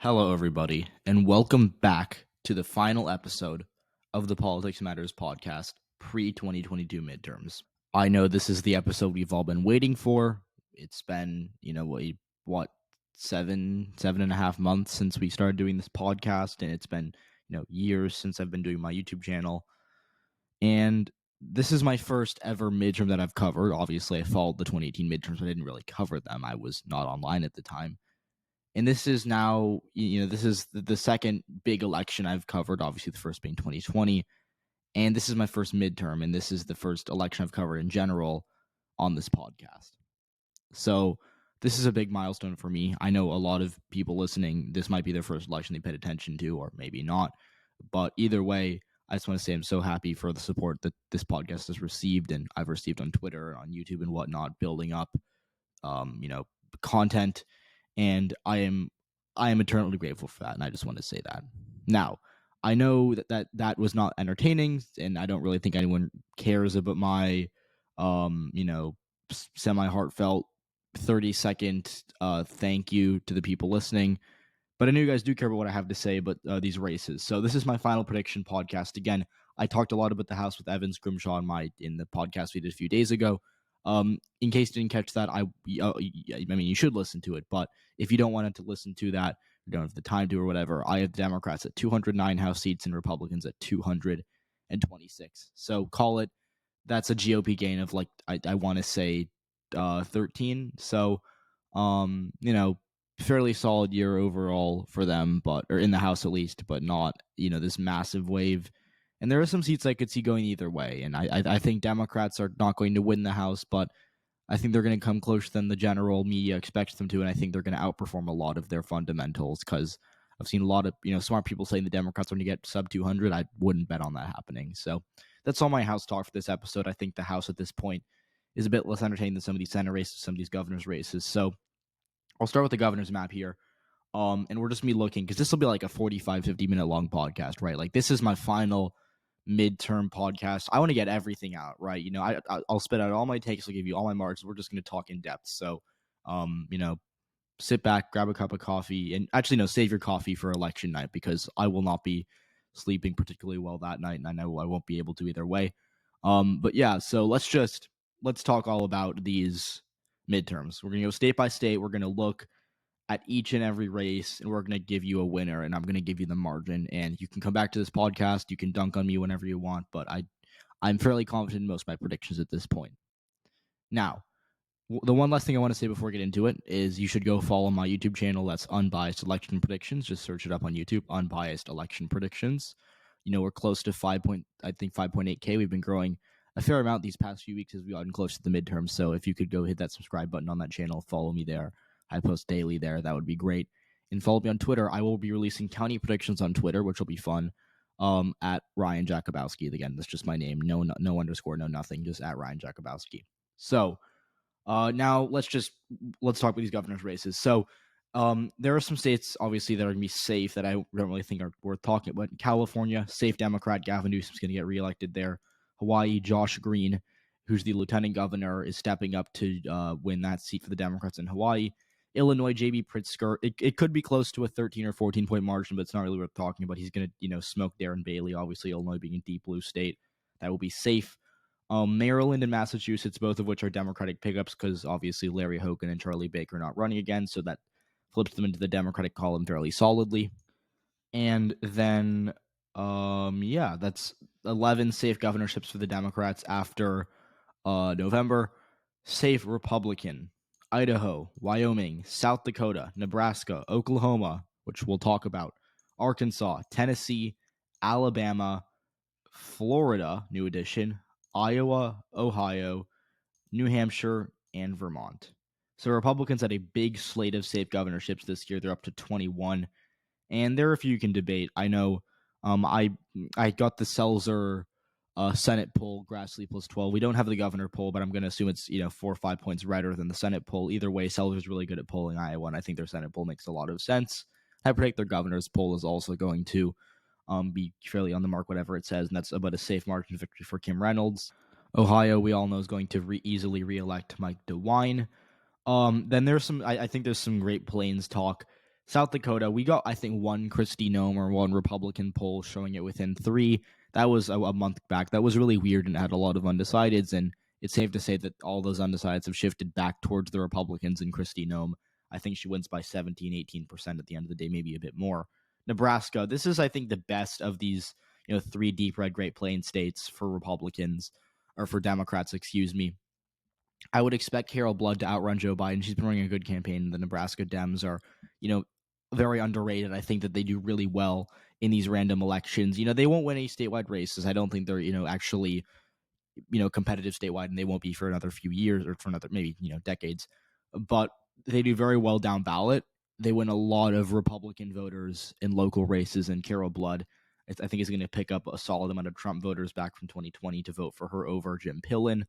Hello, everybody, and welcome back to the final episode of the Politics Matters podcast pre-2022 midterms. I know this is the episode we've all been waiting for. It's been, seven and a half months since we started doing this podcast, and it's been, years since I've been doing my YouTube channel. And this is my first ever midterm that I've covered. Obviously, I followed the 2018 midterms, but I didn't really cover them. I was not online at the time. And this is now, this is the second big election I've covered, obviously the first being 2020. And this is my first midterm, and this is the first election I've covered in general on this podcast. So this is a big milestone for me. I know a lot of people listening, this might be their first election they paid attention to, or maybe not. But either way, I just want to say I'm so happy for the support that this podcast has received, and I've received on Twitter, on YouTube, and whatnot, building up, content. And I am eternally grateful for that, and I just want to say that. Now, I know that was not entertaining, and I don't really think anyone cares about my, semi-heartfelt 30-second thank you to the people listening. But I know you guys do care about what I have to say about these races. So this is my final prediction podcast. Again, I talked a lot about the House with Evans, Grimshaw, and in the podcast we did a few days ago. In case you didn't catch that, I mean, you should listen to it, but if you don't want to listen to that, you don't have the time to or whatever, I have the Democrats at 209 House seats and Republicans at 226. So call it, that's a GOP gain of I want to say 13. So, fairly solid year overall for them, or in the House at least, but not, this massive wave. And there are some seats I could see going either way. And I think Democrats are not going to win the House, but I think they're going to come closer than the general media expects them to. And I think they're going to outperform a lot of their fundamentals, because I've seen a lot of, smart people saying the Democrats are going to get sub 200. I wouldn't bet on that happening. So that's all my House talk for this episode. I think the House at this point is a bit less entertaining than some of these Senate races, some of these governor's races. So I'll start with the governor's map here. And we're just me looking, because this will be like a 45, 50-minute long podcast, right? Like, this is my final midterm podcast. I want to get everything out, right? I'll spit out all my takes. I'll give you all my marks. We're just going to talk in depth. So, sit back, grab a cup of coffee, and actually, no, save your coffee for election night, because I will not be sleeping particularly well that night, and I know I won't be able to either way. But yeah, so let's talk all about these midterms. We're going to go state by state. We're going to look at each and every race, and we're going to give you a winner, and I'm going to give you the margin. And you can come back to this podcast. You can dunk on me whenever you want, but I'm fairly confident in most of my predictions at this point. Now, the one last thing I want to say before I get into it is you should go follow my YouTube channel. That's Unbiased Election Predictions. Just search it up on YouTube, Unbiased Election Predictions. We're close to 5.8K. We've been growing a fair amount these past few weeks as we've gotten close to the midterms. So if you could go hit that subscribe button on that channel, follow me there. I post daily there. That would be great. And follow me on Twitter. I will be releasing county predictions on Twitter, which will be fun. At Ryan Jakubowski. Again, that's just my name. No underscore, no nothing. Just at Ryan Jakubowski. So now let's talk about these governor's races. So there are some states, obviously, that are going to be safe that I don't really think are worth talking about. California, safe Democrat. Gavin Newsom's going to get reelected there. Hawaii, Josh Green, who's the lieutenant governor, is stepping up to win that seat for the Democrats in Hawaii. Illinois, J.B. Pritzker. It could be close to a 13 or 14-point margin, but it's not really worth talking about. He's going to, smoke Darren Bailey. Obviously, Illinois being a deep blue state, that will be safe. Maryland and Massachusetts, both of which are Democratic pickups, because obviously Larry Hogan and Charlie Baker are not running again, so that flips them into the Democratic column fairly solidly. And then, that's 11 safe governorships for the Democrats after November. Safe Republican. Idaho, Wyoming, South Dakota, Nebraska, Oklahoma, which we'll talk about, Arkansas, Tennessee, Alabama, Florida, new addition, Iowa, Ohio, New Hampshire, and Vermont. So Republicans had a big slate of safe governorships this year. They're up to 21, and there are a few you can debate. I know I got the Seltzer Senate poll, Grassley plus 12. We don't have the governor poll, but I'm going to assume it's 4 or 5 points redder than the Senate poll. Either way, Seltzer's really good at polling Iowa, and I think their Senate poll makes a lot of sense. I predict their governor's poll is also going to be fairly on the mark, whatever it says, and that's about a safe margin victory for Kim Reynolds. Ohio, we all know, is going to easily reelect Mike DeWine. Then there's some, I think there's some Great Plains talk. South Dakota, we got, I think, one Kristi Noem or one Republican poll showing it within 3. That was a month back. That was really weird and had a lot of undecideds, and it's safe to say that all those undecideds have shifted back towards the Republicans and Kristi Noem. I think she wins by 17, 18% at the end of the day, maybe a bit more. Nebraska, this is, I think, the best of these, 3 deep red Great Plains states for Republicans, or for Democrats, excuse me. I would expect Carol Blood to outrun Joe Biden. She's been running a good campaign. The Nebraska Dems are, very underrated. I think that they do really well in these random elections. They won't win any statewide races. I don't think they're, actually, competitive statewide, and they won't be for another few years or for another maybe, decades. But they do very well down ballot. They win a lot of Republican voters in local races, and Carol Blood, I think, is going to pick up a solid amount of Trump voters back from 2020 to vote for her over Jim Pillen.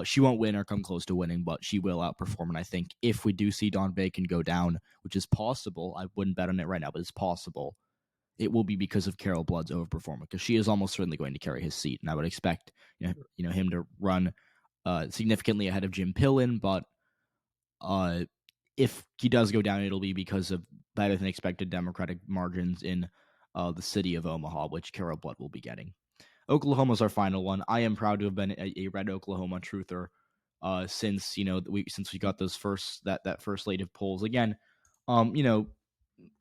She won't win or come close to winning, but she will outperform. And I think if we do see Don Bacon go down, which is possible, I wouldn't bet on it right now, but it's possible, it will be because of Carol Blood's overperformance, because she is almost certainly going to carry his seat. And I would expect him to run significantly ahead of Jim Pillen, but if he does go down, it'll be because of better than expected Democratic margins in the city of Omaha, which Carol Blood will be getting. Oklahoma's our final one. I am proud to have been a red Oklahoma truther since we got those that first slate of polls. Again,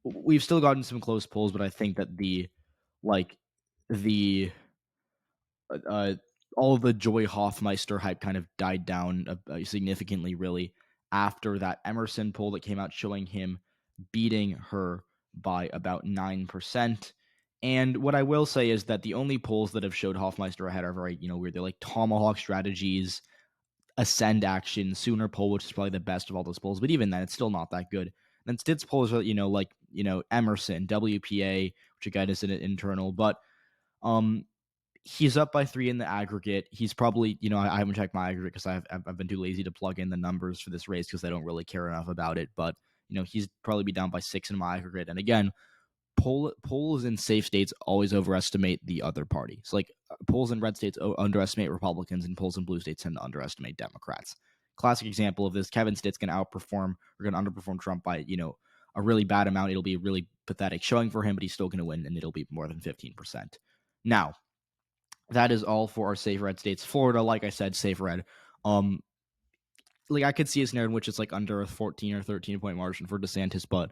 we've still gotten some close polls, but I think that all of the Joy Hoffmeister hype kind of died down significantly, really, after that Emerson poll that came out showing him beating her by about 9%. And what I will say is that the only polls that have showed Hoffmeister ahead are very, weird. They're like Tomahawk Strategies, Ascend Action, Sooner poll, which is probably the best of all those polls. But even then, it's still not that good. And then Stitz polls are, Emerson, WPA, which again is an internal. But he's up by 3 in the aggregate. He's probably, I haven't checked my aggregate because I've been too lazy to plug in the numbers for this race because I don't really care enough about it. But, he's probably be down by 6 in my aggregate. And again, polls in safe states always overestimate the other party. So polls in red states underestimate Republicans, and polls in blue states tend to underestimate Democrats. Classic example of this: Kevin Stitt's going to underperform Trump by a really bad amount. It'll be a really pathetic showing for him, but he's still going to win, and it'll be more than 15%. Now, that is all for our safe red states. Florida, like I said, safe red. I could see a scenario in which it's under a 14 or 13 point margin for DeSantis, but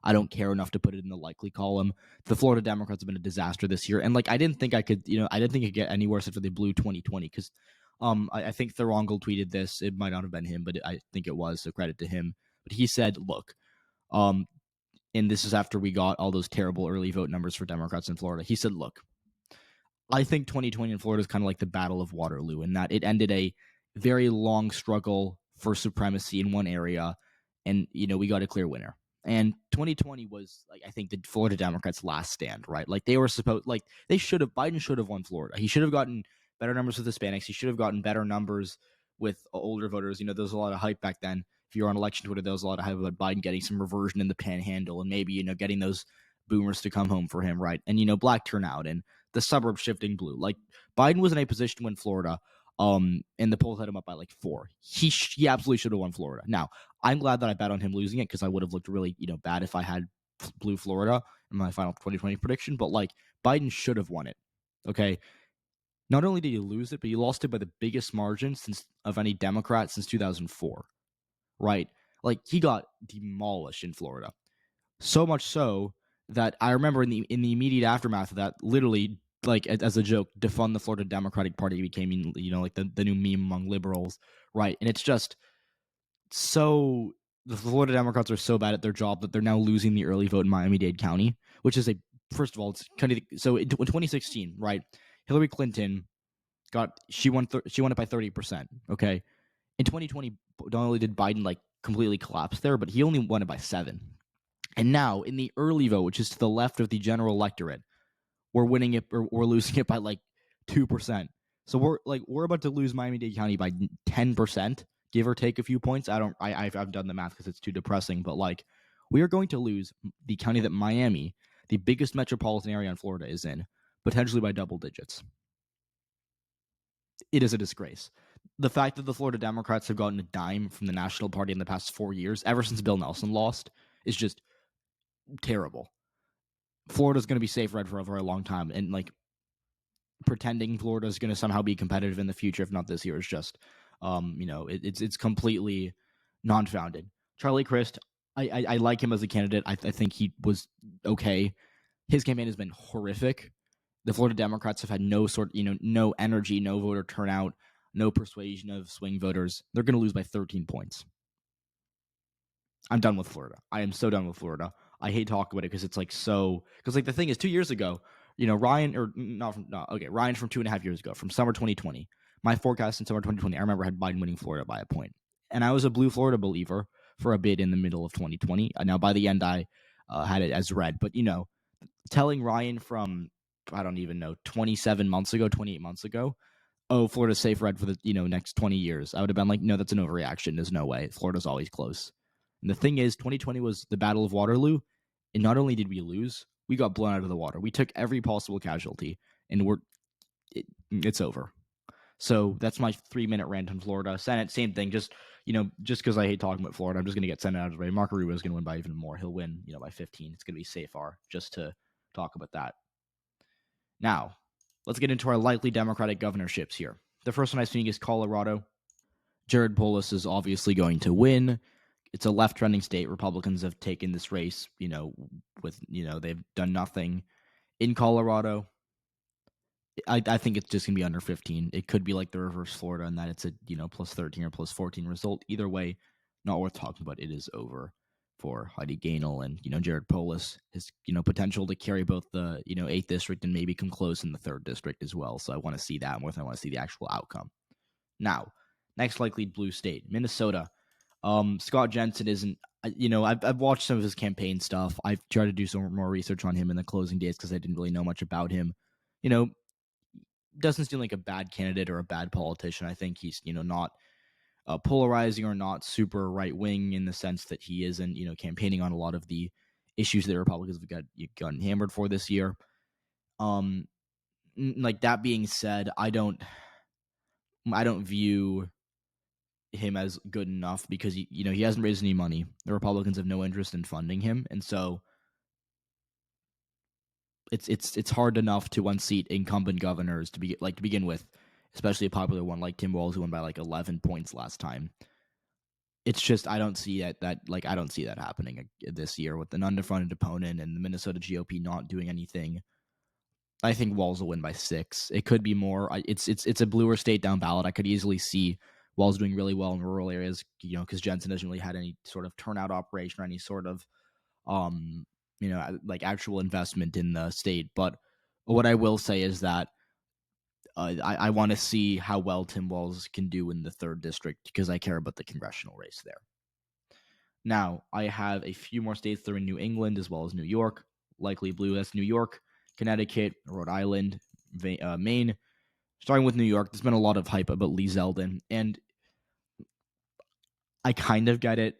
I don't care enough to put it in the likely column. The Florida Democrats have been a disaster this year, and I didn't think I could get any worse after they blew 2020, because I think Thorongle tweeted this. It might not have been him, but I think it was, so credit to him. But he said, look, and this is after we got all those terrible early vote numbers for Democrats in Florida. He said, look, I think 2020 in Florida is kind of like the Battle of Waterloo, in that it ended a very long struggle for supremacy in one area, and we got a clear winner. And 2020 was, I think, the Florida Democrats' last stand, right? They were supposed, Biden should have won Florida. He should have gotten better numbers with Hispanics. He should have gotten better numbers with older voters. There was a lot of hype back then. If you were on election Twitter, there was a lot of hype about Biden getting some reversion in the panhandle, and maybe, getting those boomers to come home for him, right? And, black turnout and the suburbs shifting blue. Biden was in a position to win Florida, and the polls had him up by 4. He absolutely should have won Florida. Now, I'm glad that I bet on him losing it, because I would have looked really, bad if I had blue Florida in my final 2020 prediction. But Biden should have won it. Okay. Not only did he lose it, but he lost it by the biggest margin of any Democrat since 2004. Right? He got demolished in Florida. So much so that I remember in the immediate aftermath of that, literally, as a joke, defund the Florida Democratic Party became, the new meme among liberals, right? And it's just so, the Florida Democrats are so bad at their job that they're now losing the early vote in Miami-Dade County, which is first of all, it's kind of, so in 2016, right? Hillary Clinton she won it by 30%. Okay, in 2020, not only did Biden completely collapse there, but he only won it by 7. And now in the early vote, which is to the left of the general electorate, we're winning it, or we're losing it by 2%. So we're about to lose Miami-Dade County by 10%, give or take a few points. I've done the math because it's too depressing, but we are going to lose the county that Miami, the biggest metropolitan area in Florida, is in, potentially by double digits. It is a disgrace. The fact that the Florida Democrats have gotten a dime from the National Party in the past 4 years, ever since Bill Nelson lost, is just terrible. Florida's going to be safe red for a very long time, and like pretending Florida's going to somehow be competitive in the future, if not this year, is just, it's completely non-founded. Charlie Crist, I like him as a candidate. I think he was okay. His campaign has been horrific. The Florida Democrats have had no energy, no voter turnout, no persuasion of swing voters. They're going to lose by 13 points. I'm done with Florida. I am so done with Florida. I hate talking about it because it's like because the thing is, 2 years ago, Ryan's from 2.5 years ago, from summer 2020. My forecast in summer 2020, I remember had Biden winning Florida by a point. And I was a blue Florida believer for a bit in the middle of 2020. Now, by the end, I had it as red. But, telling Ryan from, I don't even know, 28 months ago, oh, Florida's safe red for the, next 20 years. I would have been like, no, that's an overreaction. There's no way. Florida's always close. And the thing is, 2020 was the Battle of Waterloo. And not only did we lose, we got blown out of the water. We took every possible casualty, and it's over. So that's my 3-minute rant on Florida. Senate, same thing. Just because I hate talking about Florida, I'm just going to get Senate out of the way. Marco Rubio is going to win by even more. He'll win, by 15. It's going to be safer, just to talk about that. Now, let's get into our likely Democratic governorships here. The first one I think is Colorado. Jared Polis is obviously going to win. It's a left-trending state. Republicans have taken this race, they've done nothing. In Colorado, I think it's just going to be under 15. It could be like the reverse Florida in that it's a, plus 13 or plus 14 result. Either way, not worth talking about. It is over for Heidi Gaynell and, Jared Polis. His, potential to carry both the, 8th district and maybe come close in the 3rd district as well. So I want to see that more than I want to see the actual outcome. Now, next likely blue state, Minnesota. Scott Jensen isn't, I've watched some of his campaign stuff. I've tried to do some more research on him in the closing days because I didn't really know much about him. Doesn't seem like a bad candidate or a bad politician. I think he's, not polarizing or not super right wing in the sense that he isn't, campaigning on a lot of the issues that Republicans have gotten hammered for this year. Like that being said, I don't view him as good enough because he hasn't raised any money. The Republicans have no interest in funding him, and so it's hard enough to unseat incumbent governors to begin with, especially a popular one like Tim Walz, who won by like 11 points last time. It's just I don't see that happening this year with an underfunded opponent and the Minnesota GOP not doing anything. I think Walz will win by 6. It could be more. It's a bluer state down ballot. I could easily see Walz doing really well in rural areas, because Jensen hasn't really had any sort of turnout operation or any sort of, like actual investment in the state. But what I will say is that I want to see how well Tim Walz can do in the 3rd district because I care about the congressional race there. Now, I have a few more states that are in New England as well as New York, likely blue. That's New York, Connecticut, Rhode Island, Maine. Starting with New York, there's been a lot of hype about Lee Zeldin, and I kind of get it.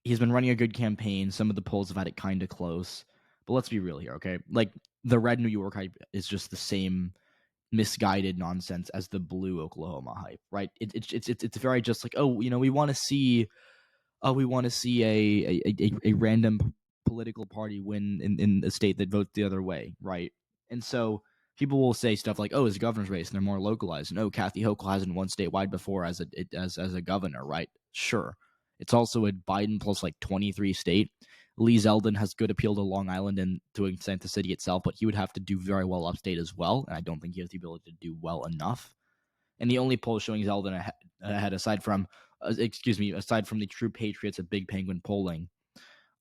He's been running a good campaign. Some of the polls have had it kind of close, but let's be real here, okay? Like the red New York hype is just the same misguided nonsense as the blue Oklahoma hype, right? It's very just like, oh, we want to see a random political party win in a state that votes the other way, right? And so people will say stuff like, oh, it's a governor's race and they're more localized, and oh, Kathy Hochul hasn't won statewide before as a governor, right? Sure. It's also a Biden plus like 23 state. Lee Zeldin has good appeal to Long Island and to an extent the city itself, but he would have to do very well upstate as well, and I don't think he has the ability to do well enough. And the only poll showing Zeldin ahead, aside from the True Patriots of Big Penguin polling,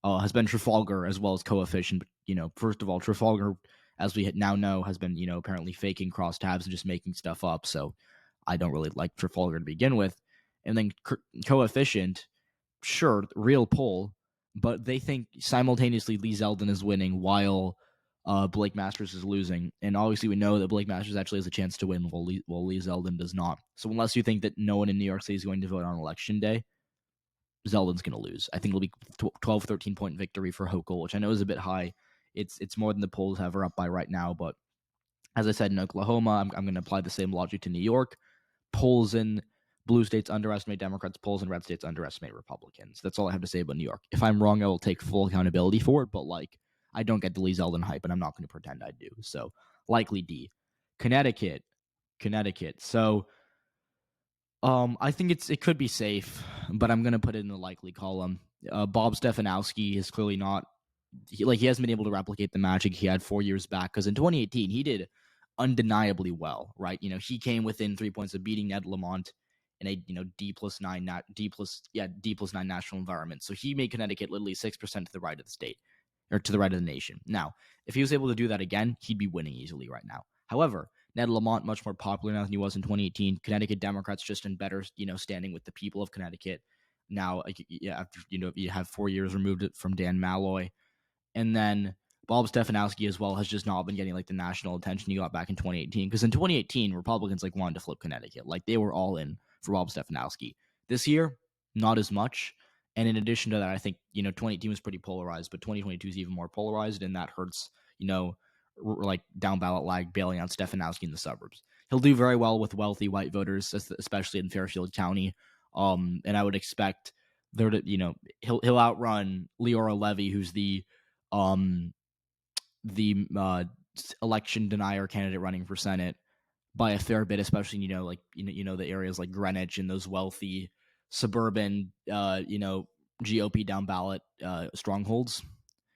has been Trafalgar as well as Coefficient. But, first of all, Trafalgar, as we now know, has been, apparently faking crosstabs and just making stuff up. So I don't really like Trafalgar to begin with. And then Coefficient, sure, real poll, but they think simultaneously Lee Zeldin is winning while Blake Masters is losing. And obviously we know that Blake Masters actually has a chance to win while Lee Zeldin does not. So unless you think that no one in New York City is going to vote on Election Day, Zeldin's going to lose. I think it'll be 12, 13-point victory for Hochul, which I know is a bit high. It's more than the polls have her up by right now. But as I said, in Oklahoma, I'm going to apply the same logic to New York. Polls in blue states underestimate Democrats' polls and red states underestimate Republicans. That's all I have to say about New York. If I'm wrong, I will take full accountability for it, but like I don't get the Lee Zeldin hype, and I'm not going to pretend I do. So likely D. Connecticut. So I think it could be safe, but I'm going to put it in the likely column. Bob Stefanowski is clearly not he hasn't been able to replicate the magic he had 4 years back, because in 2018 he did undeniably well, right? He came within 3 points of beating Ned Lamont in a D+9 national environment. So he made Connecticut literally 6% to the right of the state, or to the right of the nation. Now, if he was able to do that again, he'd be winning easily right now. However, Ned Lamont much more popular now than he was in 2018. Connecticut Democrats just in better standing with the people of Connecticut now. After you have 4 years removed from Dan Malloy. And then Bob Stefanowski as well has just not been getting like the national attention he got back in 2018. Because in 2018, Republicans like wanted to flip Connecticut. Like they were all in for Bob Stefanowski. This year, not as much. And in addition to that, I think, 2018 was pretty polarized, but 2022 is even more polarized. And that hurts, like down ballot lag bailing out Stefanowski in the suburbs. He'll do very well with wealthy white voters, especially in Fairfield County. And I would expect there to, he'll outrun Leora Levy, who's the election denier candidate running for Senate, by a fair bit, especially the areas like Greenwich and those wealthy suburban GOP down ballot strongholds.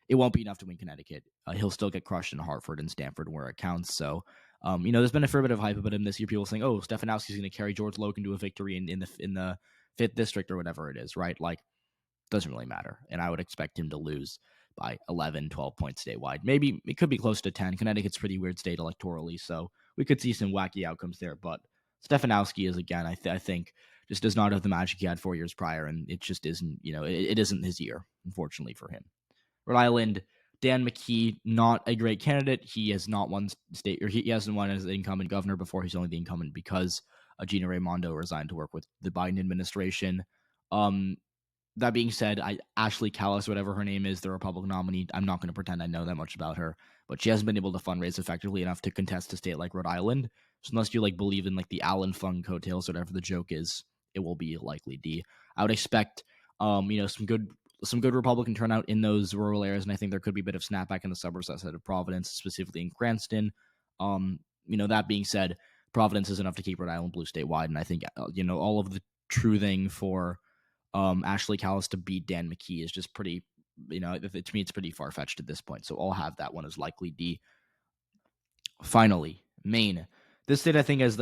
It won't be enough to win Connecticut. He'll still get crushed in Hartford and Stamford where it counts. So there's been a fair bit of hype about him this year. People saying, "Oh, Stefanowski's going to carry George Logan to a victory in the 5th district or whatever it is," right? Like, doesn't really matter. And I would expect him to lose by 11, 12 points statewide. Maybe it could be close to 10. Connecticut's a pretty weird state electorally, so we could see some wacky outcomes there. But Stefanowski is, again, I think, just does not have the magic he had 4 years prior, and it just isn't, it isn't his year, unfortunately for him. Rhode Island, Dan McKee, not a great candidate. He has not won state, or he hasn't won as the incumbent governor before. He's only the incumbent because Gina Raimondo resigned to work with the Biden administration. That being said, Ashley Callis, whatever her name is, the Republican nominee, I'm not going to pretend I know that much about her, but she hasn't been able to fundraise effectively enough to contest a state like Rhode Island. So unless you believe in the Allen Fund coattails, whatever the joke is, it will be likely D. I would expect some good Republican turnout in those rural areas, and I think there could be a bit of snapback in the suburbs outside of Providence, specifically in Cranston. That being said, Providence is enough to keep Rhode Island blue statewide, and I think all of the truthing for Ashley Callis to beat Dan McKee is just pretty, to me, it's pretty far-fetched at this point. So I'll have that one as likely D. Finally, Maine. This state, I think, has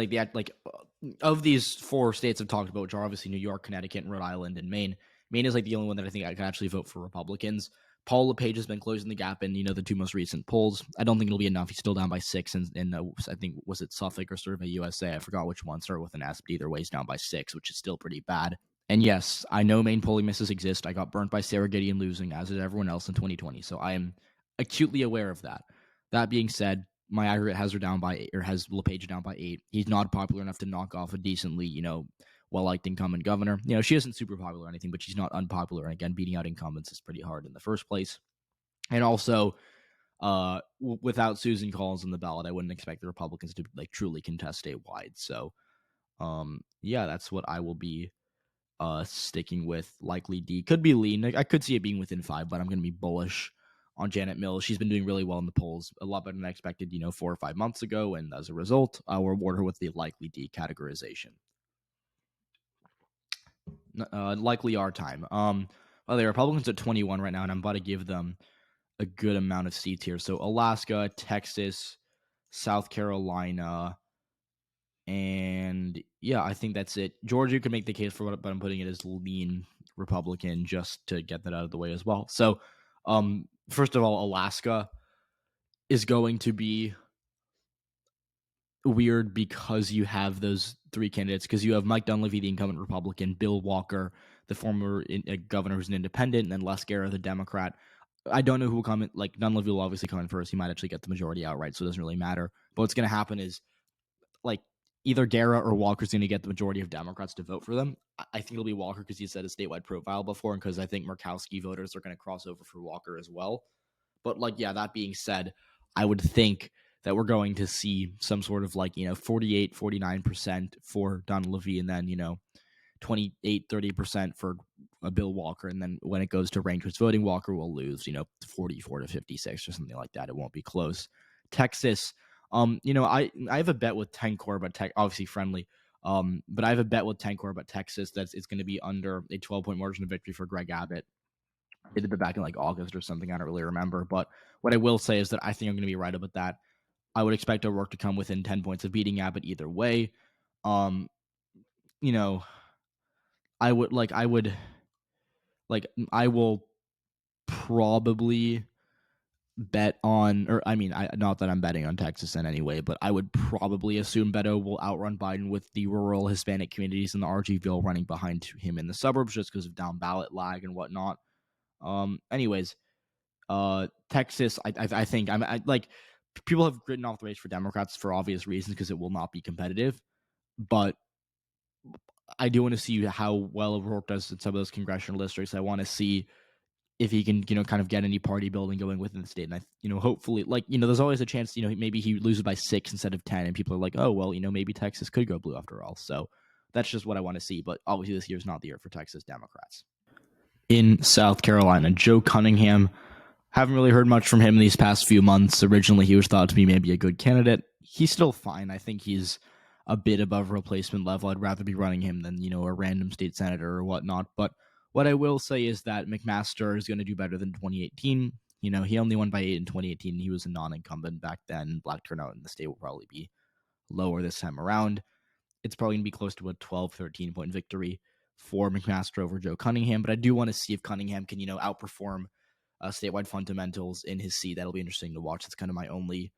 of these 4 states I've talked about, which are obviously New York, Connecticut, and Rhode Island, and Maine. Maine is the only one that I think I can actually vote for Republicans. Paul LePage has been closing the gap in, the 2 most recent polls. I don't think it'll be enough. He's still down by 6 in I think, was it Suffolk or Survey USA? I forgot which one. Started with an S, but either way, he's down by 6, which is still pretty bad. And yes, I know Maine polling misses exist. I got burnt by Sarah Gideon losing, as did everyone else in 2020. So I am acutely aware of that. That being said, my aggregate has LePage down by 8. He's not popular enough to knock off a decently, well-liked incumbent governor. She isn't super popular or anything, but she's not unpopular. And again, beating out incumbents is pretty hard in the first place. And also, without Susan Collins on the ballot, I wouldn't expect the Republicans to truly contest statewide. So, that's what I will be sticking with. Likely D. Could be lean. I could see it being within 5, but I'm going to be bullish on Janet Mills. She's been doing really well in the polls, a lot better than I expected, 4 or 5 months ago. And as a result, I'll reward her with the likely D categorization. Likely our time. The Republicans at 21 right now, and I'm about to give them a good amount of seats here. So Alaska, Texas, South Carolina, and I think that's it. Georgia could make the case for it, but I'm putting it as lean Republican just to get that out of the way as well. So, first of all, Alaska is going to be weird because you have those 3 candidates, because you have Mike Dunleavy, the incumbent Republican, Bill Walker, the former governor who's an independent, and then Les Guerra, the Democrat. I don't know who will come in. Dunleavy will obviously come in first. He might actually get the majority outright, so it doesn't really matter. But what's going to happen is either Guerra or Walker's going to get the majority of Democrats to vote for them. I think it'll be Walker because he said a statewide profile before, and because I think Murkowski voters are going to cross over for Walker as well. But that being said, I would think that we're going to see some sort of 48, 49% for Dunleavy, and then 28-30% for Bill Walker, and then when it goes to ranked choice voting, Walker will lose 44 to 56 or something like that. It won't be close. Texas, I have a bet with Tencor, but obviously friendly. But I have a bet with Tencor about Texas that it's going to be under a 12-point margin of victory for Greg Abbott. It did it back in like August or something. I don't really remember. But what I will say is that I think I'm going to be right about that. I would expect O'Rourke to come within 10 points of beating Abbott either way. I will probably bet on, or I mean, not that I'm betting on Texas in any way, but I would probably assume Beto will outrun Biden with the rural Hispanic communities in the RGVille running behind him in the suburbs just because of down ballot lag and whatnot. Texas, I think people have written off the race for Democrats for obvious reasons because it will not be competitive, but I do want to see how well O'Rourke does in some of those congressional districts. I want to see if he can, kind of get any party building going within the state. And hopefully, there's always a chance, maybe he loses by 6 instead of 10, and people are like, oh, well, maybe Texas could go blue after all. So that's just what I want to see. But obviously, this year's not the year for Texas Democrats. In South Carolina, Joe Cunningham, haven't really heard much from him these past few months. Originally, he was thought to be maybe a good candidate. He's still fine. I think he's a bit above replacement level. I'd rather be running him than, a random state senator or whatnot. But what I will say is that McMaster is going to do better than 2018. He only won by 8 in 2018. He was a non-incumbent back then. Black turnout in the state will probably be lower this time around. It's probably going to be close to a 12, 13-point victory for McMaster over Joe Cunningham. But I do want to see if Cunningham can, outperform statewide fundamentals in his seat. That'll be interesting to watch. That's kind of my only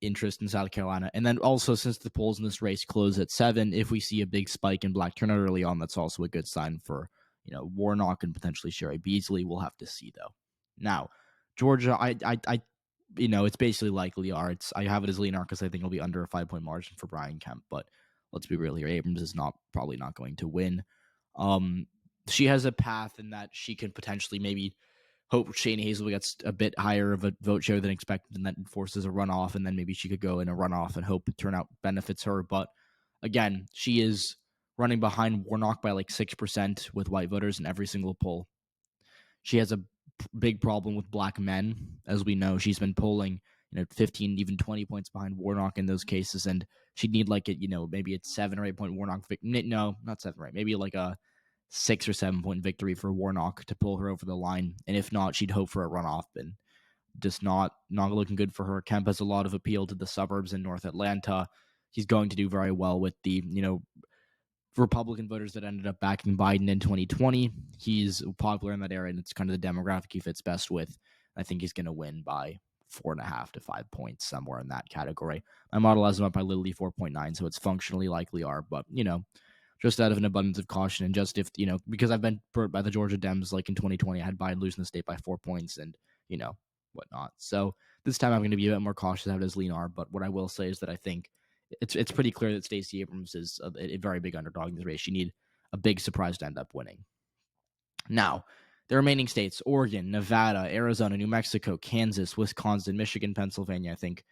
interest in South Carolina. And then also, since the polls in this race close at 7, if we see a big spike in black turnout early on, that's also a good sign for Warnock and potentially Sherry Beasley. We'll have to see though. Now, Georgia, it's basically likely are. I have it as Leonard because I think it'll be under a 5-point margin for Brian Kemp. But let's be real here. Abrams is probably not going to win. She has a path in that she can potentially maybe hope Shane Hazel gets a bit higher of a vote share than expected, and that forces a runoff, and then maybe she could go in a runoff and hope turnout benefits her. But again, she is running behind Warnock by like 6% with white voters in every single poll. She has a big problem with black men, as we know. She's been polling 15, even 20 points behind Warnock in those cases, and she'd need maybe it's 7 or 8 point Warnock. No, not 7 or 8, maybe like a 6 or 7 point victory for Warnock to pull her over the line. And if not, she'd hope for a runoff, and just not looking good for her. Kemp has a lot of appeal to the suburbs in North Atlanta. He's going to do very well with the, Republican voters that ended up backing Biden in 2020. He's popular in that area, and it's kind of the demographic he fits best with. I think he's going to win by 4.5 to 5 points, somewhere in that category. My model has him up by literally 4.9, so it's functionally likely are, but, just out of an abundance of caution, and just if, because I've been burnt by the Georgia Dems, like in 2020, I had Biden losing the state by 4 points and, whatnot. So this time I'm going to be a bit more cautious out as Leonard, but what I will say is that I think it's pretty clear that Stacey Abrams is a very big underdog in this race. She need a big surprise to end up winning. Now, the remaining states, Oregon, Nevada, Arizona, New Mexico, Kansas, Wisconsin, Michigan, Pennsylvania, I think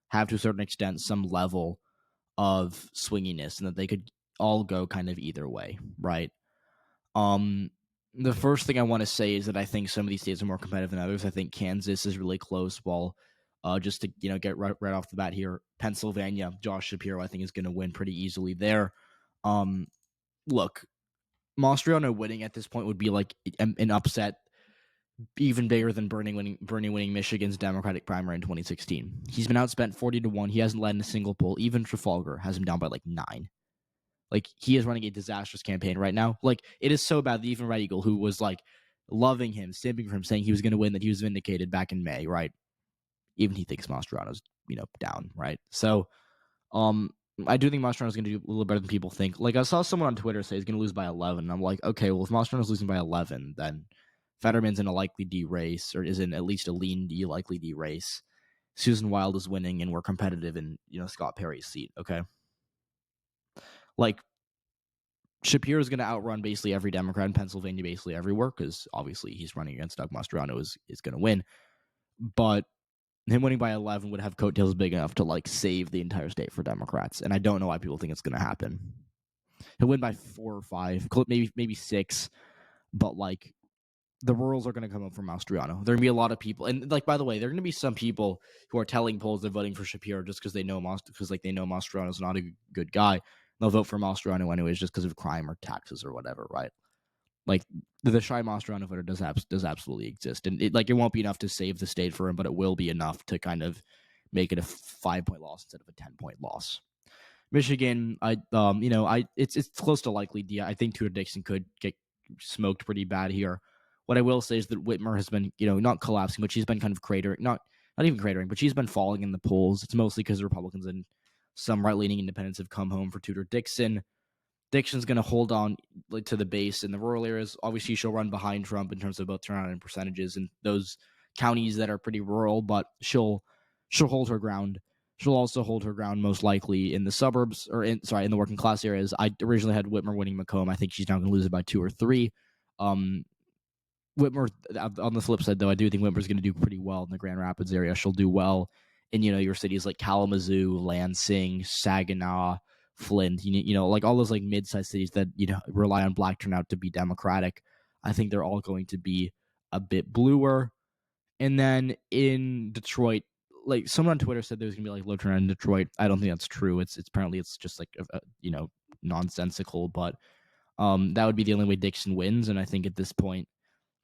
have to a certain extent some level of swinginess, and that they could all go kind of either way, right? The first thing I want to say is that I think some of these states are more competitive than others. I think Kansas is really close, while just to get right off the bat here, Pennsylvania, Josh Shapiro, I think is going to win pretty easily there. Look, Mastriano winning at this point would be like an upset even bigger than Bernie winning Michigan's Democratic primary in 2016. He's been outspent 40-1. He hasn't led in a single poll. Even Trafalgar has him down by like 9. Like, he is running a disastrous campaign right now. Like, it is so bad that even Red Eagle, who was like loving him, stamping for him, saying he was going to win, that he was vindicated back in May, right? Even he thinks Mastriano's, down, right? So, I do think Mastriano's going to do a little better than people think. Like, I saw someone on Twitter say he's going to lose by 11, and I'm like, okay, well, if Mastriano's losing by 11, then Fetterman's in a likely D race, or is in at least a lean D, likely D race. Susan Wild is winning, and we're competitive in, Scott Perry's seat, okay? Like, Shapiro's going to outrun basically every Democrat in Pennsylvania, basically everywhere, because obviously he's running against Doug Mastriano, is going to win. But him winning by 11 would have coattails big enough to like save the entire state for Democrats, and I don't know why people think it's going to happen. He'll win by 4 or 5, maybe 6, but like the rurals are going to come up from Mastriano. There are going to be a lot of people, and like by the way, there are going to be some people who are telling polls they're voting for Shapiro just because they know Mastriano's not a good guy. They'll vote for Mastriano anyways, just because of crime or taxes or whatever, right? Like the shy Mastriano voter does absolutely exist, and it won't be enough to save the state for him, but it will be enough to kind of make it a 5-point loss instead of a 10-point loss. Michigan, it's close to likely. I think Tudor Dixon could get smoked pretty bad here. What I will say is that Whitmer has been, not collapsing, but she's been kind of cratering, not even cratering, but she's been falling in the polls. It's mostly because Republicans and some right-leaning independents have come home for Tudor Dixon. Dixon's going to hold on to the base in the rural areas. Obviously, she'll run behind Trump in terms of both turnout and percentages in those counties that are pretty rural, but she'll hold her ground. She'll also hold her ground most likely in the suburbs, in the working class areas. I originally had Whitmer winning Macomb. I think she's now going to lose it by 2 or 3. Whitmer, on the flip side, though, I do think Whitmer's going to do pretty well in the Grand Rapids area. She'll do well in, your cities like Kalamazoo, Lansing, Saginaw, Flint, like all those like mid-sized cities that, rely on black turnout to be Democratic. I think they're all going to be a bit bluer. And then in Detroit, like someone on Twitter said there was gonna be like low turnout in Detroit. I don't think that's true. It's apparently it's just like nonsensical, but that would be the only way Dixon wins. And I think at this point,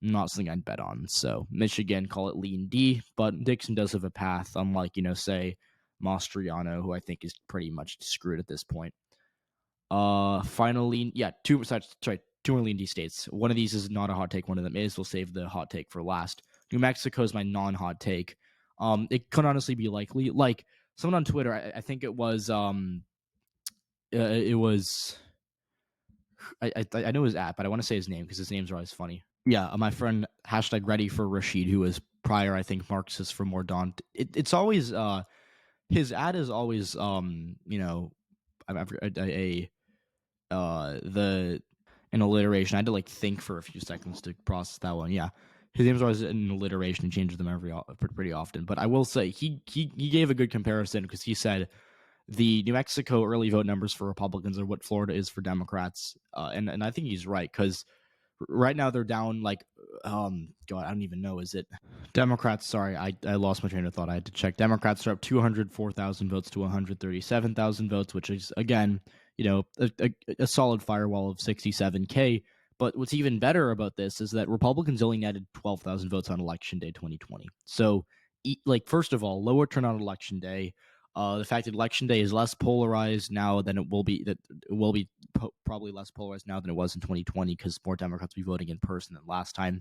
not something I'd bet on. So Michigan, call it lean D, but Dixon does have a path, unlike say Mastriano, who I think is pretty much screwed at this point. Finally, two more lean D states. One of these is not a hot take. One of them is. We'll save the hot take for last. New Mexico is my non-hot take. It could honestly be likely. Like someone on Twitter, I think it was I know his app, but I want to say his name because his names are always funny. Yeah, my friend #ready for Rashid, who was prior, I think, Marxist for Mordaunt. It's always his ad is always an alliteration. I had to like think for a few seconds to process that one. Yeah, his name's always an alliteration. He changes them pretty often. But I will say he gave a good comparison because he said the New Mexico early vote numbers for Republicans are what Florida is for Democrats, and I think he's right because right now they're down like God, I don't even know. Is it Democrats? Sorry, I lost my train of thought. I had to check. Democrats are up 204,000 votes to 137,000 votes, which is again, a solid firewall of 67K. But what's even better about this is that Republicans only netted 12,000 votes on Election Day 2020. So, first of all, lower turnout on Election Day. The fact that Election Day is less polarized now than it will be, probably less polarized now than it was in 2020 because more Democrats will be voting in person than last time.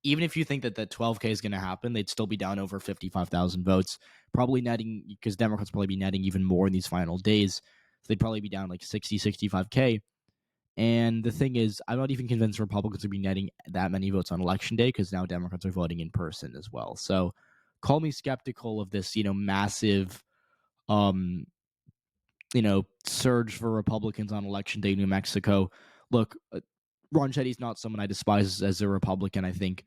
Even if you think that 12K is going to happen, they'd still be down over 55,000 votes, probably netting, because Democrats probably be netting even more in these final days. So they'd probably be down like 60, 65K. And the thing is, I'm not even convinced Republicans will be netting that many votes on Election Day because now Democrats are voting in person as well. So call me skeptical of this, massive surge for Republicans on Election Day in New Mexico. Look, Ron Chetty's not someone I despise as a Republican. I think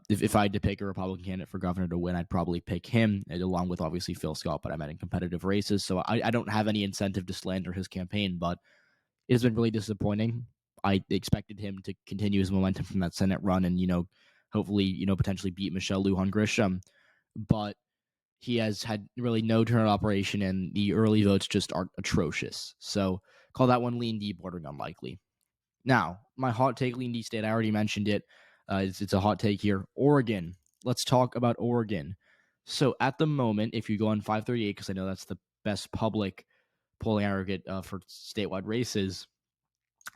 if I had to pick a Republican candidate for governor to win, I'd probably pick him, along with obviously Phil Scott, but I met in competitive races. So I don't have any incentive to slander his campaign, but it has been really disappointing. I expected him to continue his momentum from that Senate run and, hopefully, potentially beat Michelle Lujan Grisham. But he has had really no turnout operation, and the early votes just are atrocious. So call that one lean D, bordering unlikely. Now, my hot take lean D state, I already mentioned it. It's a hot take here. Oregon. Let's talk about Oregon. So at the moment, if you go on 538, because I know that's the best public polling aggregate for statewide races,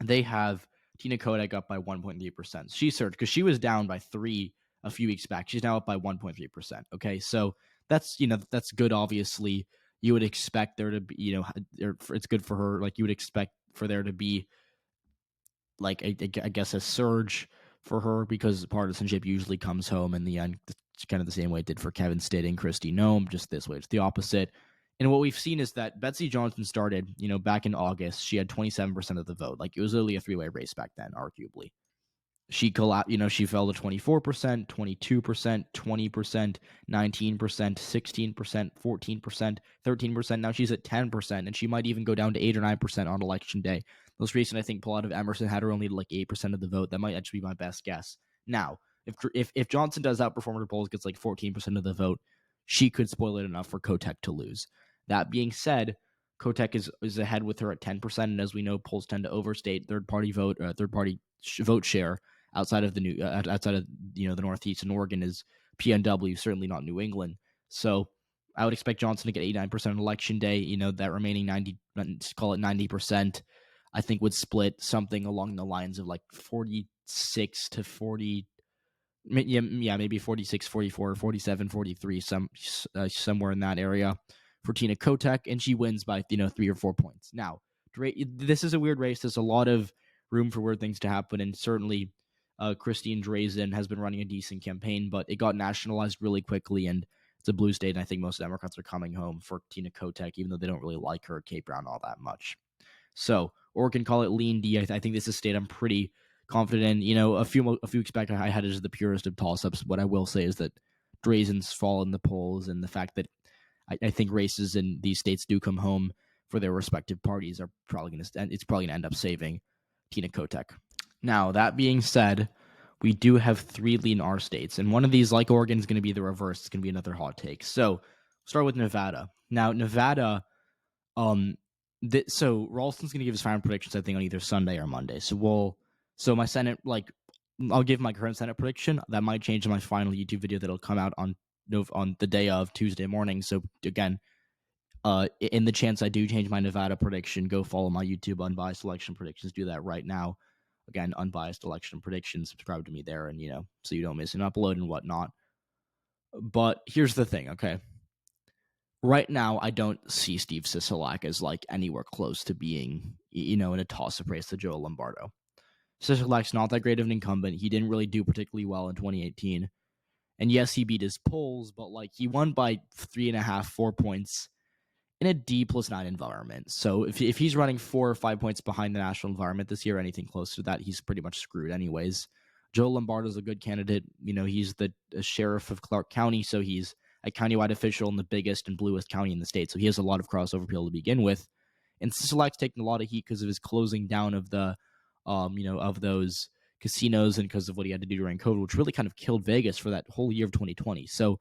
they have Tina Kodak up by 1.3%. She surged because she was down by 3 a few weeks back. She's now up by 1.3%. Okay, so that's good. Obviously, you would expect there to be, it's good for her. Like you would expect for there to be, like I guess a surge for her because partisanship usually comes home in the end. It's kind of the same way it did for Kevin Stitt and Kristi Noem. Just this way, it's the opposite. And what we've seen is that Betsy Johnson started, back in August. She had 27% of the vote. Like it was literally a 3-way race back then, arguably. she she fell to 24%, 22%, 20%, 19%, 16%, 14%, 13%. Now she's at 10%, and she might even go down to 8 or 9% on election day. Most recent, I think, poll out of Emerson had her only like 8% of the vote. That might actually be my best guess. Now, if Johnson does outperform her polls, gets like 14% of the vote, she could spoil it enough for Kotek to lose. That being said, Kotek is ahead with her at 10%, and as we know, polls tend to overstate third-party vote vote share outside of the Northeast, and Oregon is PNW, certainly not New England. So I would expect Johnson to get 89% on election day. That remaining 90, call it 90%, I think would split something along the lines of like 46 to 40. Yeah, maybe 46, 44, 47, 43, somewhere in that area for Tina Kotek, and she wins by 3 or 4 points. Now, this is a weird race. There's a lot of room for weird things to happen, and certainly Christine Drazan has been running a decent campaign, but it got nationalized really quickly, and it's a blue state, and I think most Democrats are coming home for Tina Kotek, even though they don't really like her, Kate Brown, all that much. So, Oregon, call it lean D. I think this is a state I'm pretty confident in. A few weeks back, I had it as the purest of toss-ups. What I will say is that Drazan's fall in the polls, and the fact that I think races in these states do come home for their respective parties are probably going to end up saving Tina Kotek. Now, that being said, we do have 3 lean R states, and one of these, like Oregon, is going to be the reverse. It's going to be another hot take. So, start with Nevada. Now, Nevada, so Ralston's going to give his final predictions, I think, on either Sunday or Monday. So my Senate, I'll give my current Senate prediction. That might change in my final YouTube video that'll come out on the day of Tuesday morning. So again, in the chance I do change my Nevada prediction, go follow my YouTube Unbiased Election Predictions. Do that right now. Again, Unbiased Election Predictions. Subscribe to me there, and so you don't miss an upload and whatnot. But here's the thing, okay? Right now, I don't see Steve Sisolak as anywhere close to being, in a toss-up race to Joe Lombardo. Sisolak's not that great of an incumbent. He didn't really do particularly well in 2018. And yes, he beat his polls, but he won by 3.5, 4 points in a D+9 environment. So if he's running 4 or 5 points behind the national environment this year, anything close to that, he's pretty much screwed anyways. Joe Lombardo's a good candidate. He's the sheriff of Clark County, so he's a countywide official in the biggest and bluest county in the state. So he has a lot of crossover appeal to begin with. And Sisolak's taking a lot of heat because of his closing down of the, of those casinos, and because of what he had to do during COVID, which really kind of killed Vegas for that whole year of 2020. So,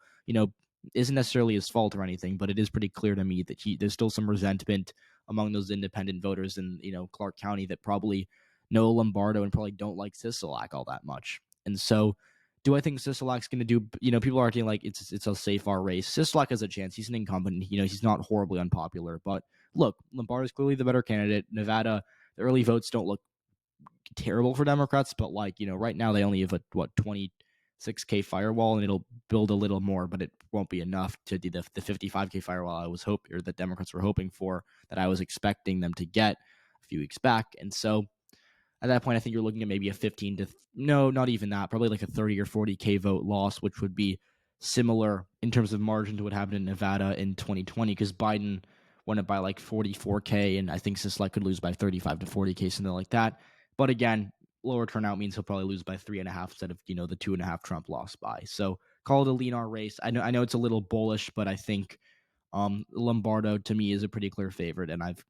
isn't necessarily his fault or anything, but it is pretty clear to me that there's still some resentment among those independent voters in, Clark County that probably know Lombardo and probably don't like Sisolak all that much. And so, do I think Sisolak's going to do, people are acting like it's a safe R race. Sisolak has a chance. He's an incumbent. He's not horribly unpopular. But look, Lombardo's clearly the better candidate. Nevada, the early votes don't look terrible for Democrats, but right now they only have a 26K firewall, and it'll build a little more, but it won't be enough to do the 55K firewall I was hoping, or that Democrats were hoping for, that I was expecting them to get a few weeks back. And so at that point, I think you're looking at maybe a 15 to no, not even that, probably like a 30 or 40K vote loss, which would be similar in terms of margin to what happened in Nevada in 2020, because Biden won it by 44K, and I think Sisolak could lose by 35 to 40K, something like that. But again, lower turnout means he'll probably lose by 3.5 instead of the 2.5 Trump lost by. So call it a lean R race. I know it's a little bullish, but I think Lombardo to me is a pretty clear favorite, and I've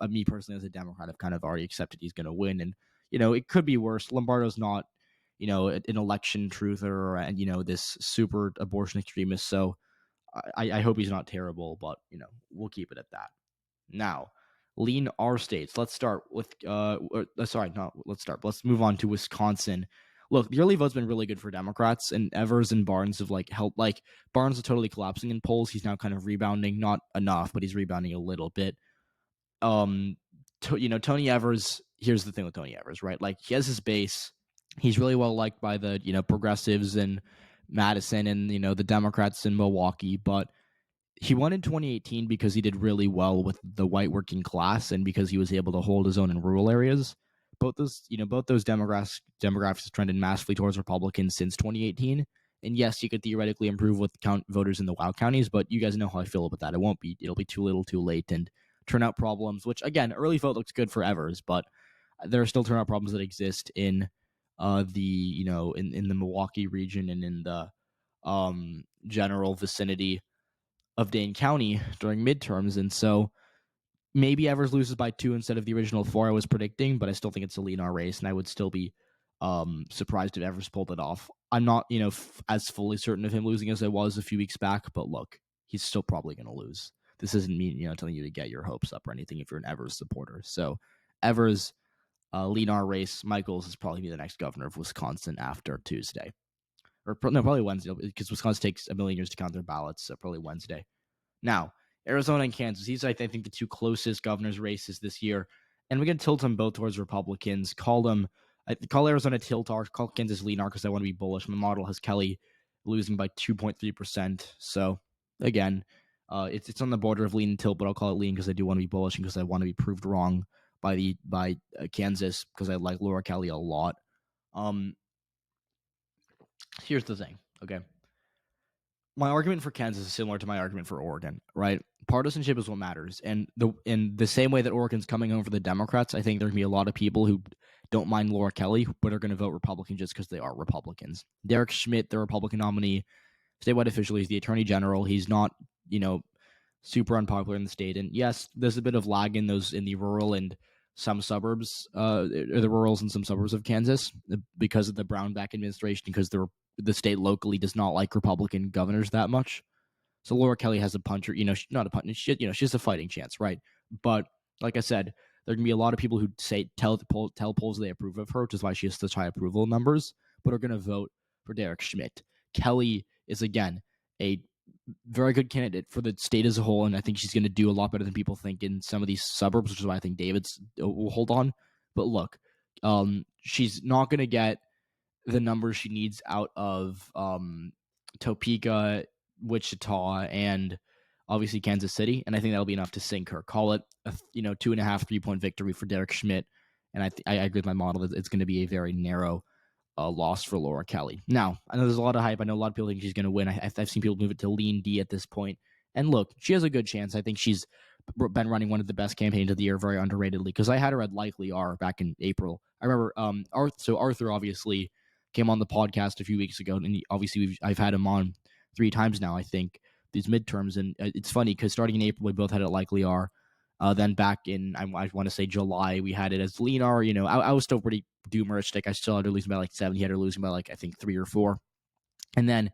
me personally as a Democrat, I've kind of already accepted he's going to win, and it could be worse. Lombardo's not an election truther and this super abortion extremist, so I hope he's not terrible, but we'll keep it at that. Now, lean R states. Let's start with let's move on to Wisconsin. Look, the early vote's been really good for Democrats, and Evers and Barnes have helped. Barnes is totally collapsing in polls. He's now kind of rebounding, not enough, but he's rebounding a little bit. Tony Evers. Here's the thing with Tony Evers, right? He has his base. He's really well liked by the progressives in Madison and the Democrats in Milwaukee, but he won in 2018 because he did really well with the white working class, and because he was able to hold his own in rural areas. Both those demographics trended massively towards Republicans since 2018. And yes, you could theoretically improve with voters in the WOW counties, but you guys know how I feel about that. It'll be too little, too late, and turnout problems. Which again, early vote looks good for Evers, but there are still turnout problems that exist in in the Milwaukee region and in the general vicinity of Dane County during midterms. And so maybe Evers loses by 2 instead of the original 4 I was predicting, but I still think it's a lean our race, and I would still be surprised if Evers pulled it off. I'm not, as fully certain of him losing as I was a few weeks back, but look, he's still probably going to lose. This isn't me, telling you to get your hopes up or anything if you're an Evers supporter. So Evers, lean our race. My goal is probably be the next governor of Wisconsin after Tuesday. Or no, probably Wednesday, because Wisconsin takes a million years to count their ballots, so probably Wednesday. Now, Arizona and Kansas, these are, I think, the 2 closest governor's races this year, and we're going to tilt them both towards Republicans. Call Arizona tilt-R, call Kansas lean-R because I want to be bullish. My model has Kelly losing by 2.3%, so again, it's on the border of lean and tilt, but I'll call it lean because I do want to be bullish and because I want to be proved wrong by Kansas because I like Laura Kelly a lot. Here's the thing, okay? My argument for Kansas is similar to my argument for Oregon, right? Partisanship is what matters. And in the same way that Oregon's coming over the Democrats, I think there's going to be a lot of people who don't mind Laura Kelly, but are going to vote Republican just because they are Republicans. Derek Schmidt, the Republican nominee, statewide officially, is the attorney general. He's not, super unpopular in the state. And yes, there's a bit of lag in the rural and some suburbs, or the rurals and some suburbs of Kansas because of the Brownback administration, because the state locally does not like Republican governors that much. So Laura Kelly has a puncher, not a puncher, she has a fighting chance, right? But like I said, there can be a lot of people who tell polls they approve of her, which is why she has such high approval numbers, but are going to vote for Derek Schmidt. Kelly is, again, a very good candidate for the state as a whole, and I think she's going to do a lot better than people think in some of these suburbs, which is why I think David's will hold on. But look, she's not going to get the numbers she needs out of Topeka, Wichita, and obviously Kansas City, and I think that'll be enough to sink her. Call it a 2.5, 3-point victory for Derek Schmidt, and I agree with my model that it's going to be a very narrow loss for Laura Kelly. Now, I know there's a lot of hype. I know a lot of people think she's going to win. I've seen people move it to lean D at this point, and look, she has a good chance. I think she's been running one of the best campaigns of the year, very underratedly, because I had her at likely R back in April. I remember Arthur obviously came on the podcast a few weeks ago, and obviously I've had him on 3 times now, I think, these midterms, and it's funny because starting in April, we both had it likely R. Then back in, I want to say July, we had it as lean R. I was still pretty doomeristic. I still had her losing by like 7. He had her losing by like, I think, 3 or 4. And then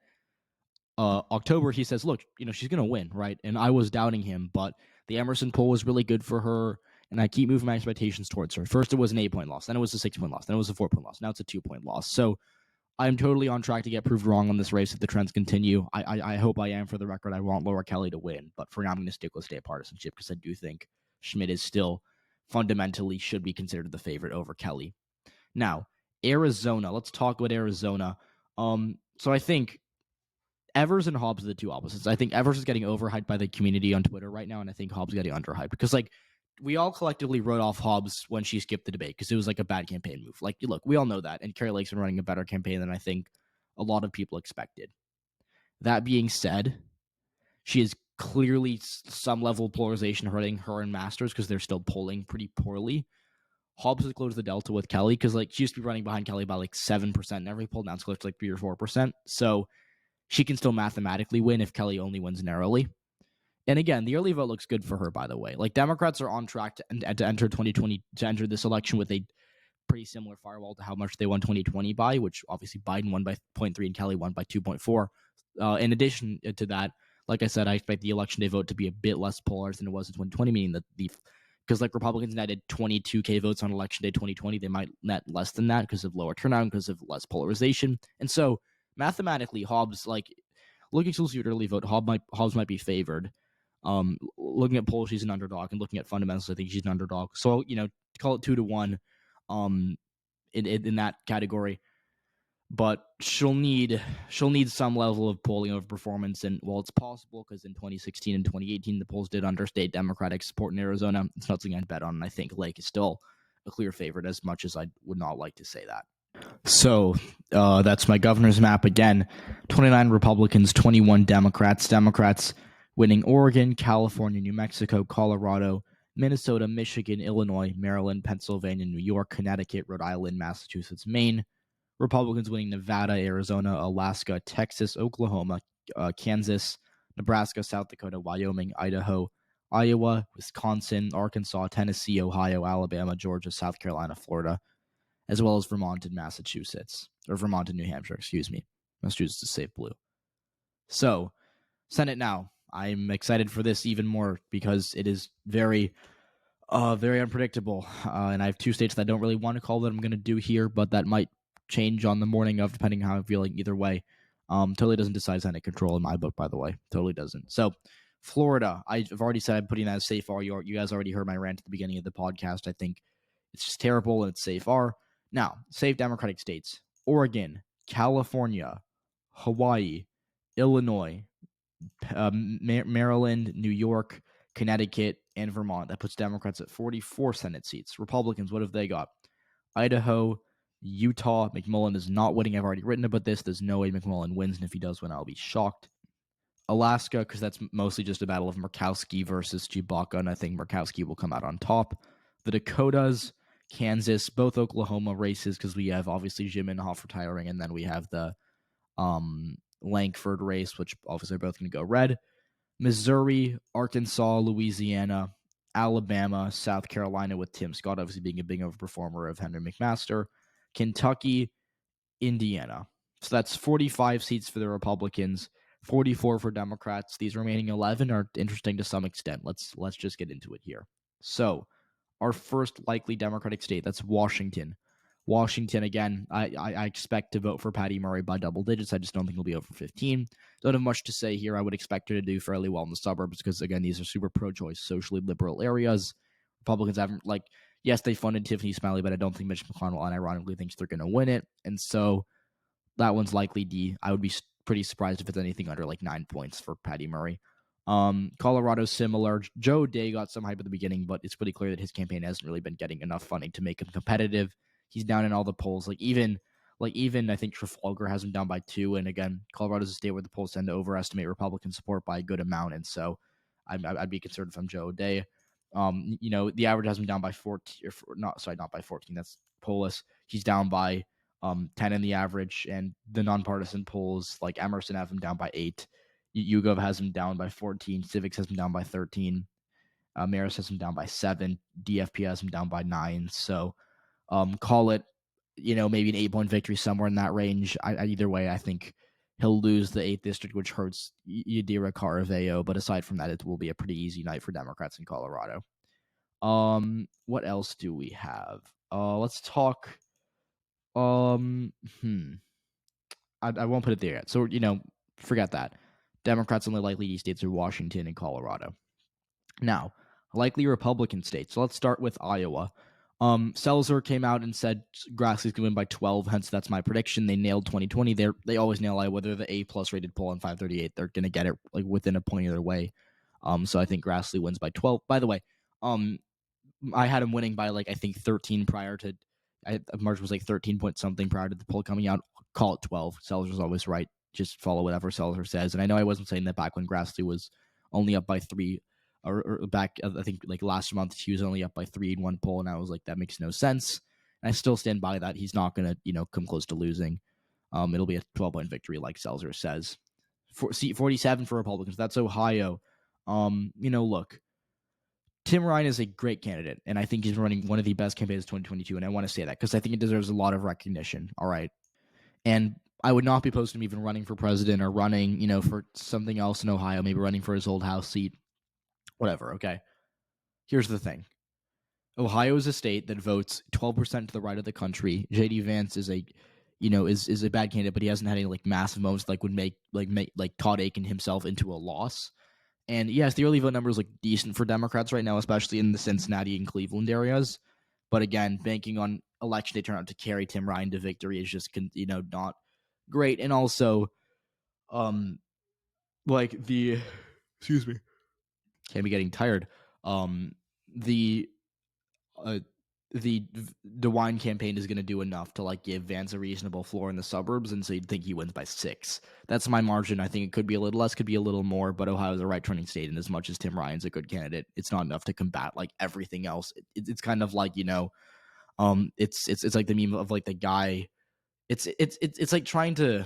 October, he says, look, she's going to win, right? And I was doubting him, but the Emerson poll was really good for her, and I keep moving my expectations towards her. First, it was an 8-point loss. Then it was a 6-point loss. Then it was a 4-point loss. Now it's a 2-point loss. So I'm totally on track to get proved wrong on this race if the trends continue. I hope I am. For the record, I want Laura Kelly to win, but for now I'm going to stick with state partisanship because I do think Schmidt is still fundamentally should be considered the favorite over Kelly. Now, Arizona. Let's talk about Arizona. So I think Evers and Hobbs are the 2 opposites. I think Evers is getting overhyped by the community on Twitter right now, and I think Hobbs is getting underhyped because, we all collectively wrote off Hobbs when she skipped the debate because it was like a bad campaign move. Look, we all know that, and Kari Lake's been running a better campaign than I think a lot of people expected. That being said, she is clearly some level of polarization hurting her and Masters because they're still polling pretty poorly. Hobbs has closed the delta with Kelly because she used to be running behind Kelly by 7% in every poll. Now it's close to 3 or 4%. So she can still mathematically win if Kelly only wins narrowly. And again, the early vote looks good for her, by the way. Democrats are on track to enter 2020, to enter this election with a pretty similar firewall to how much they won 2020 by, which obviously Biden won by 0.3 and Kelly won by 2.4. In addition to that, like I said, I expect the election day vote to be a bit less polarized than it was in 2020, meaning that because Republicans netted 22K votes on election day 2020, they might net less than that because of lower turnout, because of less polarization. And so mathematically, Hobbs, looking exclusively at early vote, Hobbs might be favored. Looking at polls, she's an underdog, and looking at fundamentals, I think she's an underdog. So call it 2-1, in that category. But she'll need some level of polling over performance, and while it's possible, because in 2016 and 2018 the polls did understate Democratic support in Arizona, it's not something I'd bet on. And I think Lake is still a clear favorite, as much as I would not like to say that. So that's my governor's map again: 29 Republicans, 21 Democrats. Democrats winning Oregon, California, New Mexico, Colorado, Minnesota, Michigan, Illinois, Maryland, Pennsylvania, New York, Connecticut, Rhode Island, Massachusetts, Maine. Republicans winning Nevada, Arizona, Alaska, Texas, Oklahoma, Kansas, Nebraska, South Dakota, Wyoming, Idaho, Iowa, Wisconsin, Arkansas, Tennessee, Ohio, Alabama, Georgia, South Carolina, Florida, as well as Vermont and Massachusetts, or Vermont and New Hampshire, excuse me. Massachusetts is safe blue. So, Senate now. I'm excited for this even more because it is very unpredictable. And I have two states that I don't really want to call that I'm going to do here, but that might change on the morning of, depending how I'm feeling either way. Totally doesn't decide Senate control in my book, by the way. Totally doesn't. So, Florida, I've already said I'm putting that as safe R. You guys already heard my rant at the beginning of the podcast. I think it's just terrible and it's safe R. Now, safe Democratic states: Oregon, California, Hawaii, Illinois, Maryland, New York, Connecticut, and Vermont. That puts Democrats at 44 Senate seats. Republicans, what have they got? Idaho, Utah. McMullen is not winning. I've already written about this. There's no way McMullen wins, and if he does win, I'll be shocked. Alaska, because that's mostly just a battle of Murkowski versus Chewbacca, and I think Murkowski will come out on top. The Dakotas, Kansas, both Oklahoma races, because we have obviously Jim Inhofe retiring, and then we have the Langford race, which obviously are both going to go red. Missouri, Arkansas, Louisiana, Alabama, South Carolina, with Tim Scott obviously being a big overperformer of Henry McMaster, Kentucky, Indiana. So that's 45 seats for the Republicans, 44 for Democrats. These remaining 11 are interesting to some extent. Let's just get into it here. So, our first likely Democratic state, that's Washington. Washington, again, I expect to vote for Patty Murray by double digits. I just don't think it'll be over 15. Don't have much to say here. I would expect her to do fairly well in the suburbs because, again, these are super pro-choice, socially liberal areas. Republicans haven't, yes, they funded Tiffany Smiley, but I don't think Mitch McConnell unironically thinks they're going to win it. And so that one's likely D. I would be pretty surprised if it's anything under 9 points for Patty Murray. Colorado, similar. Joe Day got some hype at the beginning, but it's pretty clear that his campaign hasn't really been getting enough funding to make him competitive. He's down in all the polls. Even I think Trafalgar has him down by 2. And again, Colorado's a state where the polls tend to overestimate Republican support by a good amount. And so I'd be concerned if I'm Joe Day. The average has him down by 14. Not by 14. That's Polis. He's down by 10 in the average. And the nonpartisan polls, like Emerson, have him down by 8. YouGov has him down by 14. Civics has him down by 13. Marist has him down by 7. DFP has him down by 9. So call it, maybe an 8-point victory somewhere in that range. Either way, I think he'll lose the 8th district, which hurts Yadira Caraveo. But aside from that, it will be a pretty easy night for Democrats in Colorado. What else do we have? Let's talk. I won't put it there yet. So, forget that. Democrats only likely D states are Washington and Colorado. Now, likely Republican states. So let's start with Iowa. Selzer came out and said Grassley's going to win by 12, hence that's my prediction. They nailed 2020. They always nail Iowa. They're the A+ rated poll on FiveThirtyEight. They're going to get it within a point either way. So I think Grassley wins by 12. By the way, I had him winning by I think 13 prior to March was 13 point something prior to the poll coming out. Call it 12. Selzer's always right. Just follow whatever Selzer says. And I know I wasn't saying that back when Grassley was only up by 3. Or back, I think last month, he was only up by 3 in one poll, and I was like, that makes no sense. And I still stand by that. He's not going to, come close to losing. It'll be a 12-point victory, like Selzer says. Seat 47 for Republicans. That's Ohio. Look, Tim Ryan is a great candidate, and I think he's running one of the best campaigns of 2022, and I want to say that because I think it deserves a lot of recognition. All right, and I would not be opposed to him even running for president or running, for something else in Ohio, maybe running for his old house seat. Whatever, okay. Here's the thing. Ohio is a state that votes 12% to the right of the country. J.D. Vance is a bad candidate, but he hasn't had any massive moments would make Todd Akin himself into a loss. And yes, the early vote numbers look decent for Democrats right now, especially in the Cincinnati and Cleveland areas. But again, banking on election day turnout to carry Tim Ryan to victory is just not great. And also, excuse me. Can't be getting tired. The DeWine campaign is going to do enough to give Vance a reasonable floor in the suburbs, and so you'd think he wins by 6. That's my margin. I think it could be a little less, could be a little more, but Ohio's a right turning state, and as much as Tim Ryan's a good candidate, it's not enough to combat everything else. It's kind of it's like the meme of the guy it's like trying to,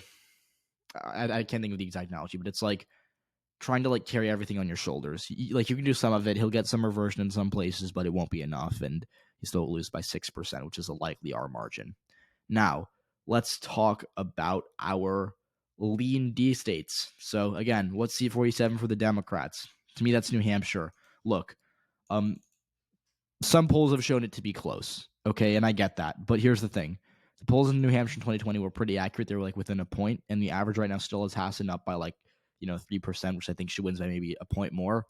I can't think of the exact analogy, but it's like trying to like carry everything on your shoulders. Like you can do some of it. He'll get some reversion in some places, but it won't be enough, and he still will lose by 6%, which is a likely R margin. Now, let's talk about our lean D states. So again, what's C47 for the Democrats? To me, that's New Hampshire. Look, some polls have shown it to be close. Okay, and I get that. But here's the thing. The polls in New Hampshire in 2020 were pretty accurate. They were like within a point, and the average right now still is Hassan up by like 3%, which I think she wins by maybe a point more.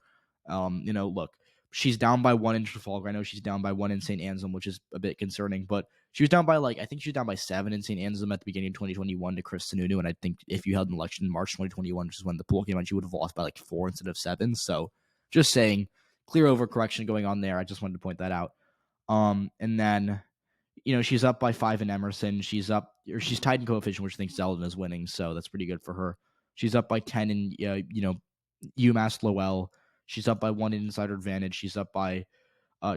Look, she's down by 1 in Trafalgar. I know she's down by 1 in St. Anselm, which is a bit concerning, but she was down by I think she was down by 7 in St. Anselm at the beginning of 2021 to Chris Sununu, and I think if you held an election in March 2021, which is when the poll came out, she would have lost by like 4 instead of 7. So just saying, clear overcorrection going on there. I just wanted to point that out. And then, she's up by 5 in Emerson. She's tied in coefficient, which I think Zeldin is winning, so that's pretty good for her. She's up by 10 in, UMass Lowell. She's up by 1 in Insider Advantage. She's up by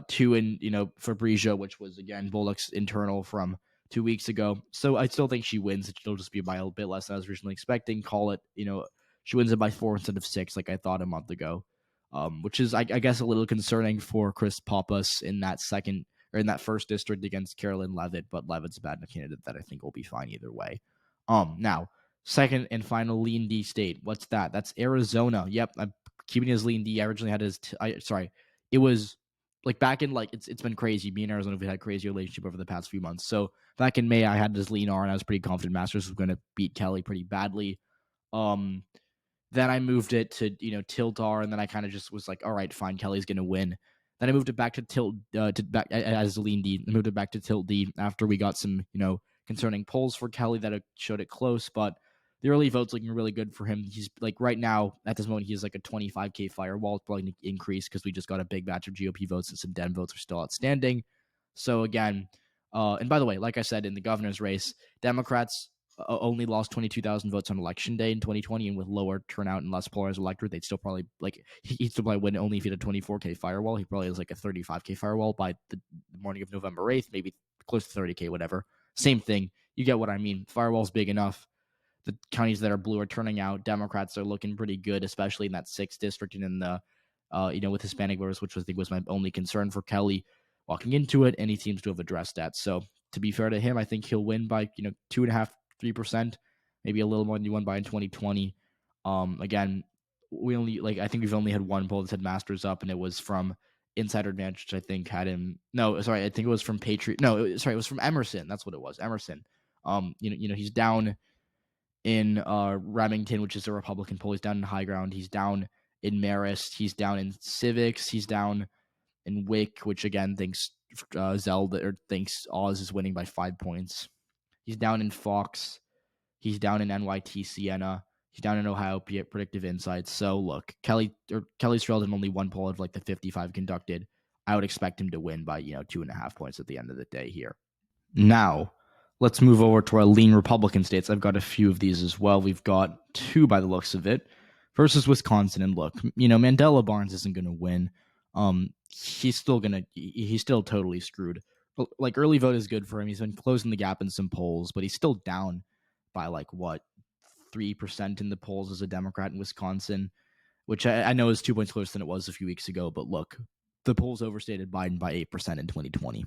2 in, Fabrizio, which was, again, Bullock's internal from 2 weeks ago. So I still think she wins. It'll just be by a bit less than I was originally expecting. Call it, she wins it by 4 instead of 6, like I thought a month ago, which is, I guess, a little concerning for Chris Pappas in that first district against Carolyn Levitt, but Levitt's a bad candidate that I think will be fine either way. Now, second and final lean D state. What's that? That's Arizona. Yep, I'm keeping his lean D. I originally had his. It was like back in it's been crazy. Me and Arizona have had a crazy relationship over the past few months. So back in May, I had his lean R, and I was pretty confident Masters was going to beat Kelly pretty badly. Then I moved it to Tilt R, and then I kind of just was like, all right, fine, Kelly's going to win. Then I moved it back to Tilt back as lean D. I moved it back to Tilt D after we got some concerning polls for Kelly that showed it close, but the early vote's looking really good for him. He's like right now at this moment he's like a 25K firewall. It's probably going to increase because we just got a big batch of GOP votes and some Dem votes are still outstanding. So again, and by the way, like I said in the governor's race, Democrats only lost 22,000 votes on election day in 2020, and with lower turnout and less polarized electorate, they'd still probably he'd still probably win only if he had a 24K firewall. He probably has like a 35K firewall by the morning of November 8th, maybe close to 30K, whatever. Same thing. You get what I mean. Firewall's big enough. The counties that are blue are turning out. Democrats are looking pretty good, especially in that 6th district and in the, with Hispanic voters, which I think was my only concern for Kelly walking into it, and he seems to have addressed that. So to be fair to him, I think he'll win by 2.5%, 3%, maybe a little more than he won by in 2020. Again, I think we've only had one poll that said Masters up, and it was from Insider Advantage, which I think had him. No, sorry, I think it was from Patriot. No, sorry, it was from Emerson. That's what it was. Emerson. He's down in Remington, which is a Republican poll. He's down in High Ground. He's down in Marist. He's down in Civics. He's down in Wick, which again thinks Zelda or thinks Oz is winning by 5 points. He's down in Fox. He's down in NYT Siena. He's down in Ohio Predictive Insights. So look, Kelly's trailed in only one poll of like the 55 conducted. I would expect him to win by 2.5 points at the end of the day here. Now, let's move over to our lean Republican states. I've got a few of these as well. We've got 2 by the looks of it. First is Wisconsin, and look, Mandela Barnes isn't going to win. He's still totally screwed. Like early vote is good for him. He's been closing the gap in some polls, but he's still down by 3% in the polls as a Democrat in Wisconsin, which I know is 2 points closer than it was a few weeks ago. But look, the polls overstated Biden by 8% in 2020.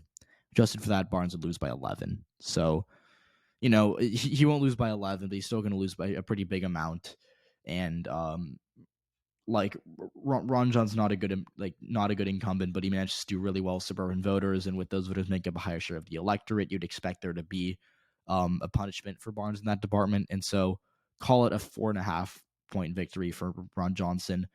Adjusted for that, Barnes would lose by 11. So, he won't lose by 11, but he's still going to lose by a pretty big amount. And Ron John's not a good incumbent, but he managed to do really well with suburban voters, and with those voters make up a higher share of the electorate, you'd expect there to be a punishment for Barnes in that department, and so call it a 4.5 point victory for Ron Johnson.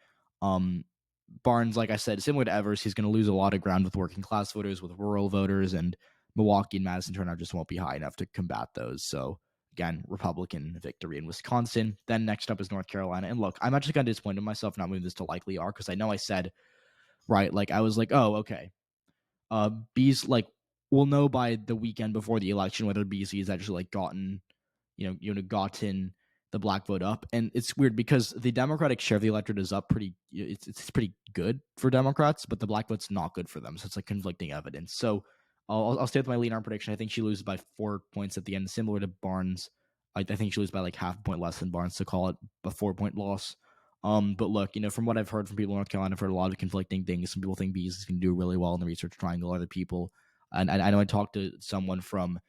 Barnes, like I said, similar to Evers, he's going to lose a lot of ground with working class voters, with rural voters, and Milwaukee and Madison turnout just won't be high enough to combat those. So again, Republican victory in Wisconsin. Then next up is North Carolina. And look, I'm actually kind of disappointed in myself not moving this to likely R, because I know I said, right, I was like, oh, okay. We'll know by the weekend before the election whether Beasley has actually gotten the black vote up. And it's weird because the Democratic share of the electorate is up it's pretty good for Democrats, but the black vote's not good for them. So it's conflicting evidence. So I'll stay with my lean arm prediction. I think she loses by 4 points at the end, similar to Barnes. I think she loses by like half a point less than Barnes to call it a 4-point loss. But look, from what I've heard from people in North Carolina, I've heard a lot of conflicting things. Some people think Beasley's going to do really well in the research triangle. Other people, and I know I talked to someone from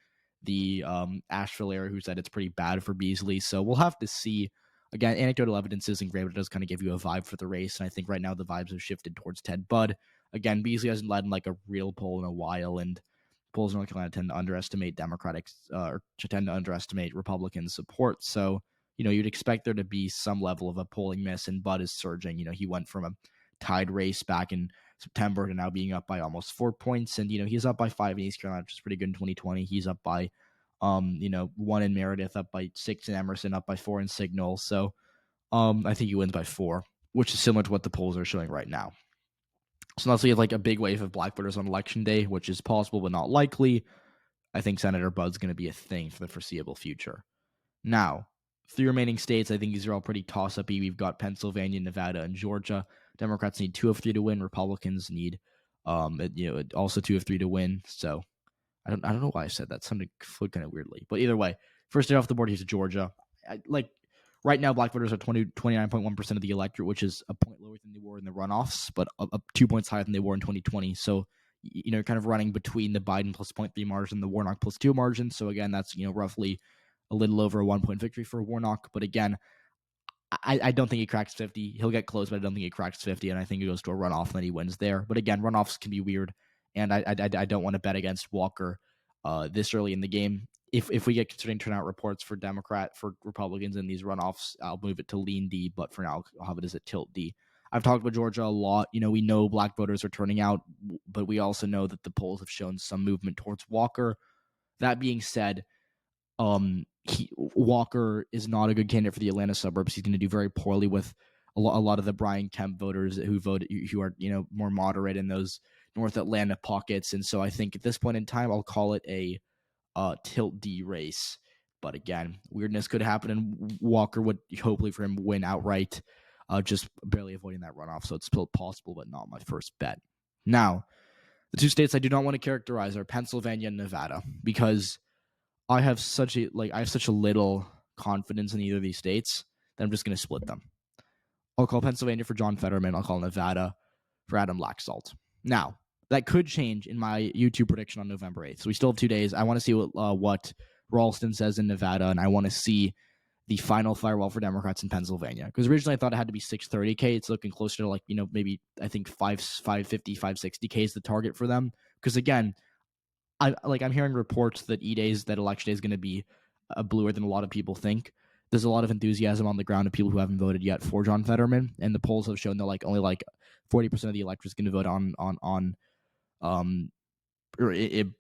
the Asheville area who said it's pretty bad for Beasley. So we'll have to see. Again, anecdotal evidence isn't great, but it does kind of give you a vibe for the race. And I think right now the vibes have shifted towards Ted Budd. Again, Beasley hasn't led in like a real poll in a while, and polls in North Carolina tend to underestimate Democrats or tend to underestimate Republican support. So, you'd expect there to be some level of a polling miss, and Budd is surging. He went from a tied race back in September to now being up by almost 4 points. And, he's up by 5 in East Carolina, which is pretty good in 2020. He's up by, 1 in Meredith, up by 6 in Emerson, up by 4 in Signal. So I think he wins by 4, which is similar to what the polls are showing right now. So unless we have like a big wave of black voters on election day, which is possible but not likely, I think Senator Budd's going to be a thing for the foreseeable future. Now, 3 remaining states, I think these are all pretty toss-up-y. We've got Pennsylvania, Nevada, and Georgia. Democrats need 2 of 3 to win. Republicans need, also 2 of 3 to win. So I don't know why I said that. It sounded kind of weirdly. But either way, first state off the board, here's Georgia. Right now, black voters are 29.1% of the electorate, which is a point lower than they were in the runoffs, but up 2 points higher than they were in 2020. So, kind of running between the Biden plus 0.3 margin, the Warnock plus 2 margin. So again, that's, roughly a little over a 1-point victory for Warnock. But again, I don't think he cracks 50. He'll get close, but I don't think he cracks 50. And I think it goes to a runoff and then he wins there. But again, runoffs can be weird. And I don't want to bet against Walker this early in the game. If we get concerning turnout reports for Republicans in these runoffs, I'll move it to lean D, but for now, I'll have it as a tilt D. I've talked about Georgia a lot. We know black voters are turning out, but we also know that the polls have shown some movement towards Walker. That being said, Walker is not a good candidate for the Atlanta suburbs. He's going to do very poorly with a lot of the Brian Kemp voters who are more moderate in those North Atlanta pockets. And so I think at this point in time, I'll call it a tilt D race. But again, weirdness could happen, and Walker would hopefully for him win outright, just barely avoiding that runoff. So it's still possible, but not my first bet. Now, the 2 states I do not want to characterize are Pennsylvania and Nevada, because I have such a little confidence in either of these states that I'm just going to split them. I'll call Pennsylvania for John Fetterman. I'll call Nevada for Adam Laxalt. Now, that could change in my YouTube prediction on November 8th. So we still have 2 days. I want to see what Ralston says in Nevada, and I want to see the final firewall for Democrats in Pennsylvania. Because originally I thought it had to be 630K. It's looking closer to maybe I think 550, 560K is the target for them. Because again, I'm hearing reports that that election day is going to be bluer than a lot of people think. There's a lot of enthusiasm on the ground of people who haven't voted yet for John Fetterman, and the polls have shown that only 40% of the electorate is going to vote on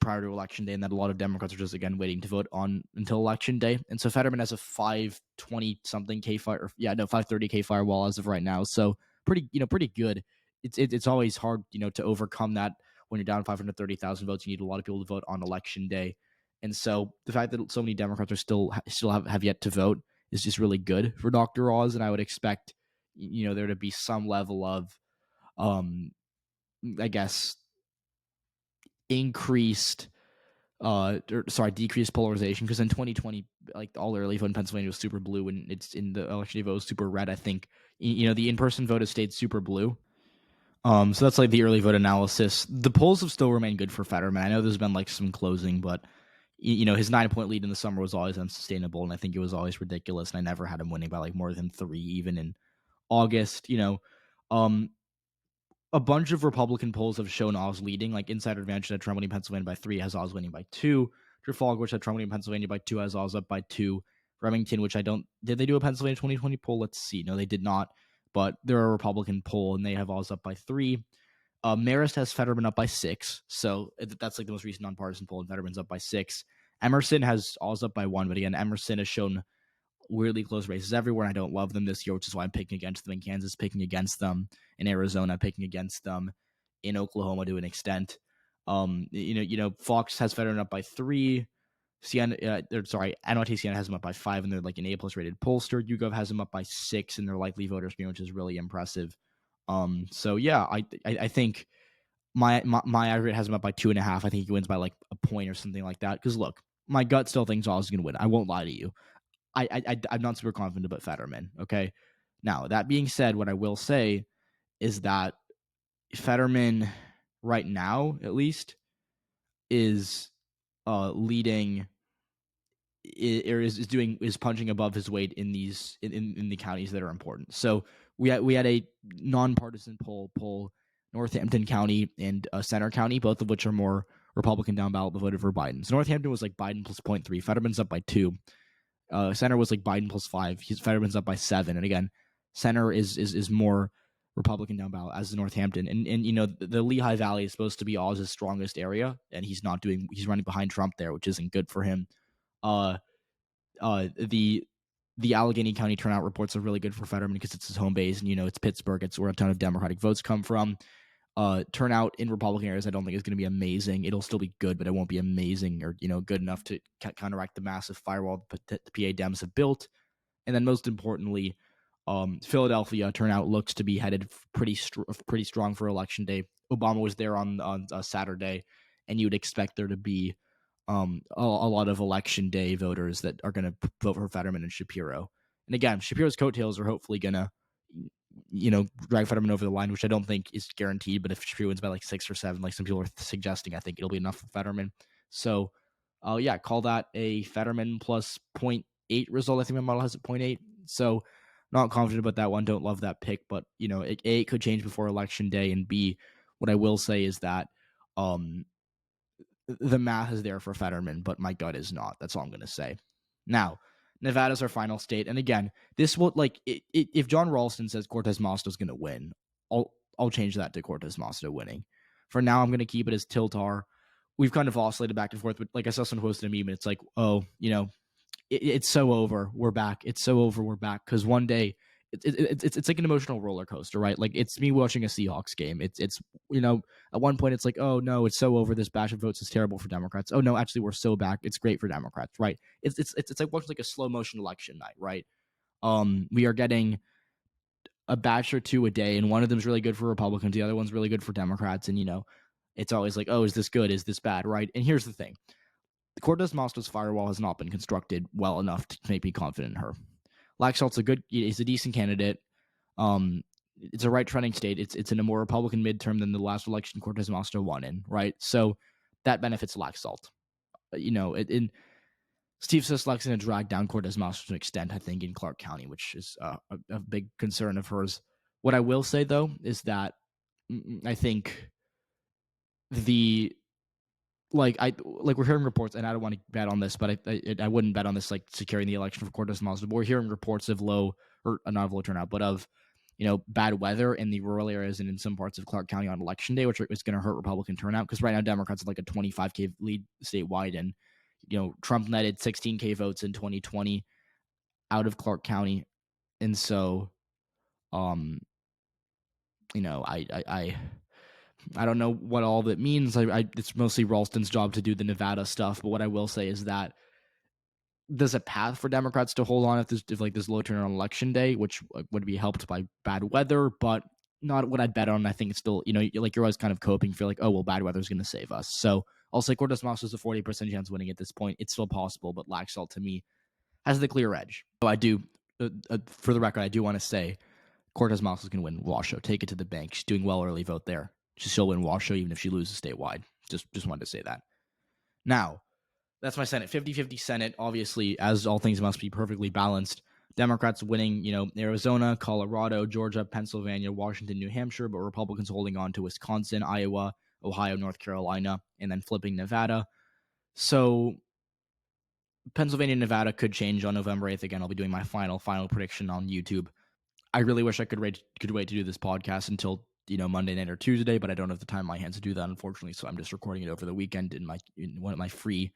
prior to election day, and that a lot of Democrats are just again waiting to vote on until election day. And so Fetterman has a 520 something K 530K firewall as of right now. So pretty good. It's always hard to overcome that when you're down 530,000 votes. You need a lot of people to vote on election day, and so the fact that so many Democrats are still have yet to vote is just really good for Dr. Oz. And I would expect there to be some level of I guess decreased polarization, because in 2020, all the early vote in Pennsylvania was super blue, and it's in the election day vote was super red. I think the in-person vote has stayed super blue. So that's the early vote analysis. The polls have still remained good for Fetterman. I know there's been some closing, but his 9-point lead in the summer was always unsustainable, and I think it was always ridiculous. And I never had him winning by more than 3, even in August. A bunch of Republican polls have shown Oz leading. Insider Advantage had Trump winning Pennsylvania by 3, has Oz winning by 2. Trafalgar, which had Trump winning Pennsylvania by 2, has Oz up by 2. Remington, which did they do a Pennsylvania 2020 poll? Let's see. No, they did not. But they're a Republican poll, and they have Oz up by 3. Marist has Fetterman up by 6. So that's the most recent nonpartisan poll, and Fetterman's up by 6. Emerson has Oz up by 1. But again, Emerson has shown weirdly close races everywhere, and I don't love them this year, which is why I'm picking against them in Kansas, picking against them in Arizona, picking against them in Oklahoma to an extent. Fox has Fetterman up by 3. NYT Siena has him up by 5, and they're an A+ rated pollster. YouGov has him up by 6 in their likely voter screen, which is really impressive. So yeah, I think my aggregate has him up by 2.5. I think he wins by like a point or something like that. Because look, my gut still thinks Oz is going to win. I won't lie to you. I'm not super confident about Fetterman. Okay. Now, that being said, what I will say is that Fetterman, right now at least, is leading, is punching above his weight in these in the counties that are important. So we had a nonpartisan poll Northampton County and Center County, both of which are more Republican down ballot, but voted for Biden. So Northampton was like Biden plus 0.3. Fetterman's up by 2. Center was like Biden plus 5. Fetterman's up by 7. And again, Center is more Republican down ballot as the Northampton. And you know, the Lehigh Valley is supposed to be Oz's strongest area, and he's running behind Trump there, which isn't good for him. The Allegheny County turnout reports are really good for Fetterman because it's his home base, and you know, it's Pittsburgh. It's where a ton of Democratic votes come from. Turnout in Republican areas, I don't think is going to be amazing. It'll still be good, but it won't be amazing or, you know, good enough to counteract the massive firewall the PA Dems have built. And then most importantly, Philadelphia turnout looks to be headed pretty strong for Election Day. Obama was there on Saturday, and you would expect there to be a lot of Election Day voters that are going to vote for Fetterman and Shapiro. And again, Shapiro's coattails are hopefully going to, you know, drag Fetterman over the line, which I don't think is guaranteed. But if Shapiro wins by like 6 or 7, like some people are suggesting, I think it'll be enough for Fetterman. So, yeah, call that a Fetterman plus 0.8 result. I think my model has a 0.8. So, not confident about that one. Don't love that pick, but you know, it could change before Election Day. And B, what I will say is that the math is there for Fetterman, but my gut is not. That's all I'm going to say. Now, Nevada's our final state, and again, this will like if John Ralston says Cortez Masto is going to win, I'll change that to Cortez Masto winning. For now, I'm going to keep it as Tiltar. We've kind of oscillated back and forth, but like I saw someone posted a meme, and it's like, oh, you know, it's so over, we're back. It's so over, we're back. Because one day, it's like an emotional roller coaster, right? Like it's me watching a Seahawks game. It's you know, at one point it's like, oh no, it's so over. This batch of votes is terrible for Democrats. Oh no, actually we're so back. It's great for Democrats, right? It's like watching like a slow motion election night, right? We are getting a batch or two a day, and one of them is really good for Republicans, the other one's really good for Democrats, and you know, it's always like, oh, is this good? Is this bad? Right? And here's the thing: Cortez Masto's firewall has not been constructed well enough to make me confident in her. Laxalt's he's a decent candidate. It's a right trending state. It's in a more Republican midterm than the last election Cortez Masto won in, right? So that benefits Laxalt. You know, Steve Sisolak's going to drag down Cortez Masto to an extent, I think, in Clark County, which is a big concern of hers. What I will say, though, is that I think we're hearing reports, and I don't want to bet on this, but I wouldn't bet on this, like securing the election for Cortez Masto. But we're hearing reports of not of low turnout, but of, you know, bad weather in the rural areas and in some parts of Clark County on Election Day, which is going to hurt Republican turnout. Because right now Democrats have like a 25K lead statewide, and you know, Trump netted 16K votes in 2020 out of Clark County, and so, you know, I don't know what all that means. It's mostly Ralston's job to do the Nevada stuff. But what I will say is that there's a path for Democrats to hold on if there's low turnout on Election Day, which would be helped by bad weather, but not what I'd bet on. I think it's still, you know, you're always kind of coping. Feel like, oh, well, bad weather is going to save us. So I'll say Cortez Masto is a 40% chance of winning at this point. It's still possible, but Laxalt to me has the clear edge. So I do, for the record, I do want to say Cortez Masto is going to win Washoe. Take it to the bank. She's doing well early. Vote there. She'll win Washoe even if she loses statewide. Just wanted to say that. Now, that's my Senate. 50-50 Senate. Obviously, as all things must be perfectly balanced. Democrats winning, you know, Arizona, Colorado, Georgia, Pennsylvania, Washington, New Hampshire, but Republicans holding on to Wisconsin, Iowa, Ohio, North Carolina, and then flipping Nevada. So Pennsylvania and Nevada could change on November 8th. Again, I'll be doing my final prediction on YouTube. I really wish I could wait to do this podcast until, you know, Monday night or Tuesday, but I don't have the time in my hands to do that, unfortunately. So I'm just recording it over the weekend in one of my free,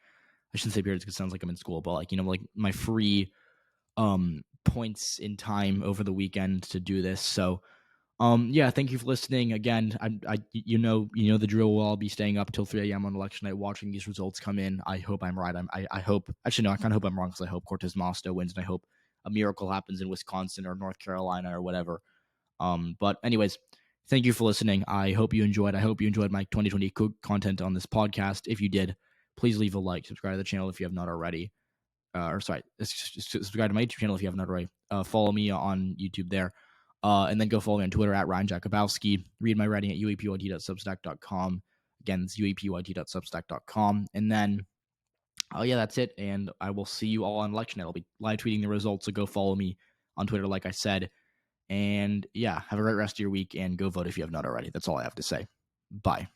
I shouldn't say periods because it sounds like I'm in school, but like, you know, like my free points in time over the weekend to do this. So yeah, thank you for listening. Again, you know the drill. We'll all be staying up till 3 a.m. on election night watching these results come in. I hope I'm right. I hope, actually no, I kind of hope I'm wrong because I hope Cortez Masto wins, and I hope a miracle happens in Wisconsin or North Carolina or whatever. But anyways, Thank you for listening. I hope you enjoyed. I hope you enjoyed my 2020 content on this podcast. If you did, please leave a like, subscribe to the channel if you have not already. Subscribe to my YouTube channel if you have not already. Follow me on YouTube there. And then go follow me on Twitter at Ryan Jakubowski. Read my writing at uapyt.substack.com. Again, it's uapyt.substack.com. And then, yeah, that's it. And I will see you all on election night. I'll be live tweeting the results, so go follow me on Twitter, like I said. And yeah, have a great rest of your week and go vote if you have not already. That's all I have to say. Bye.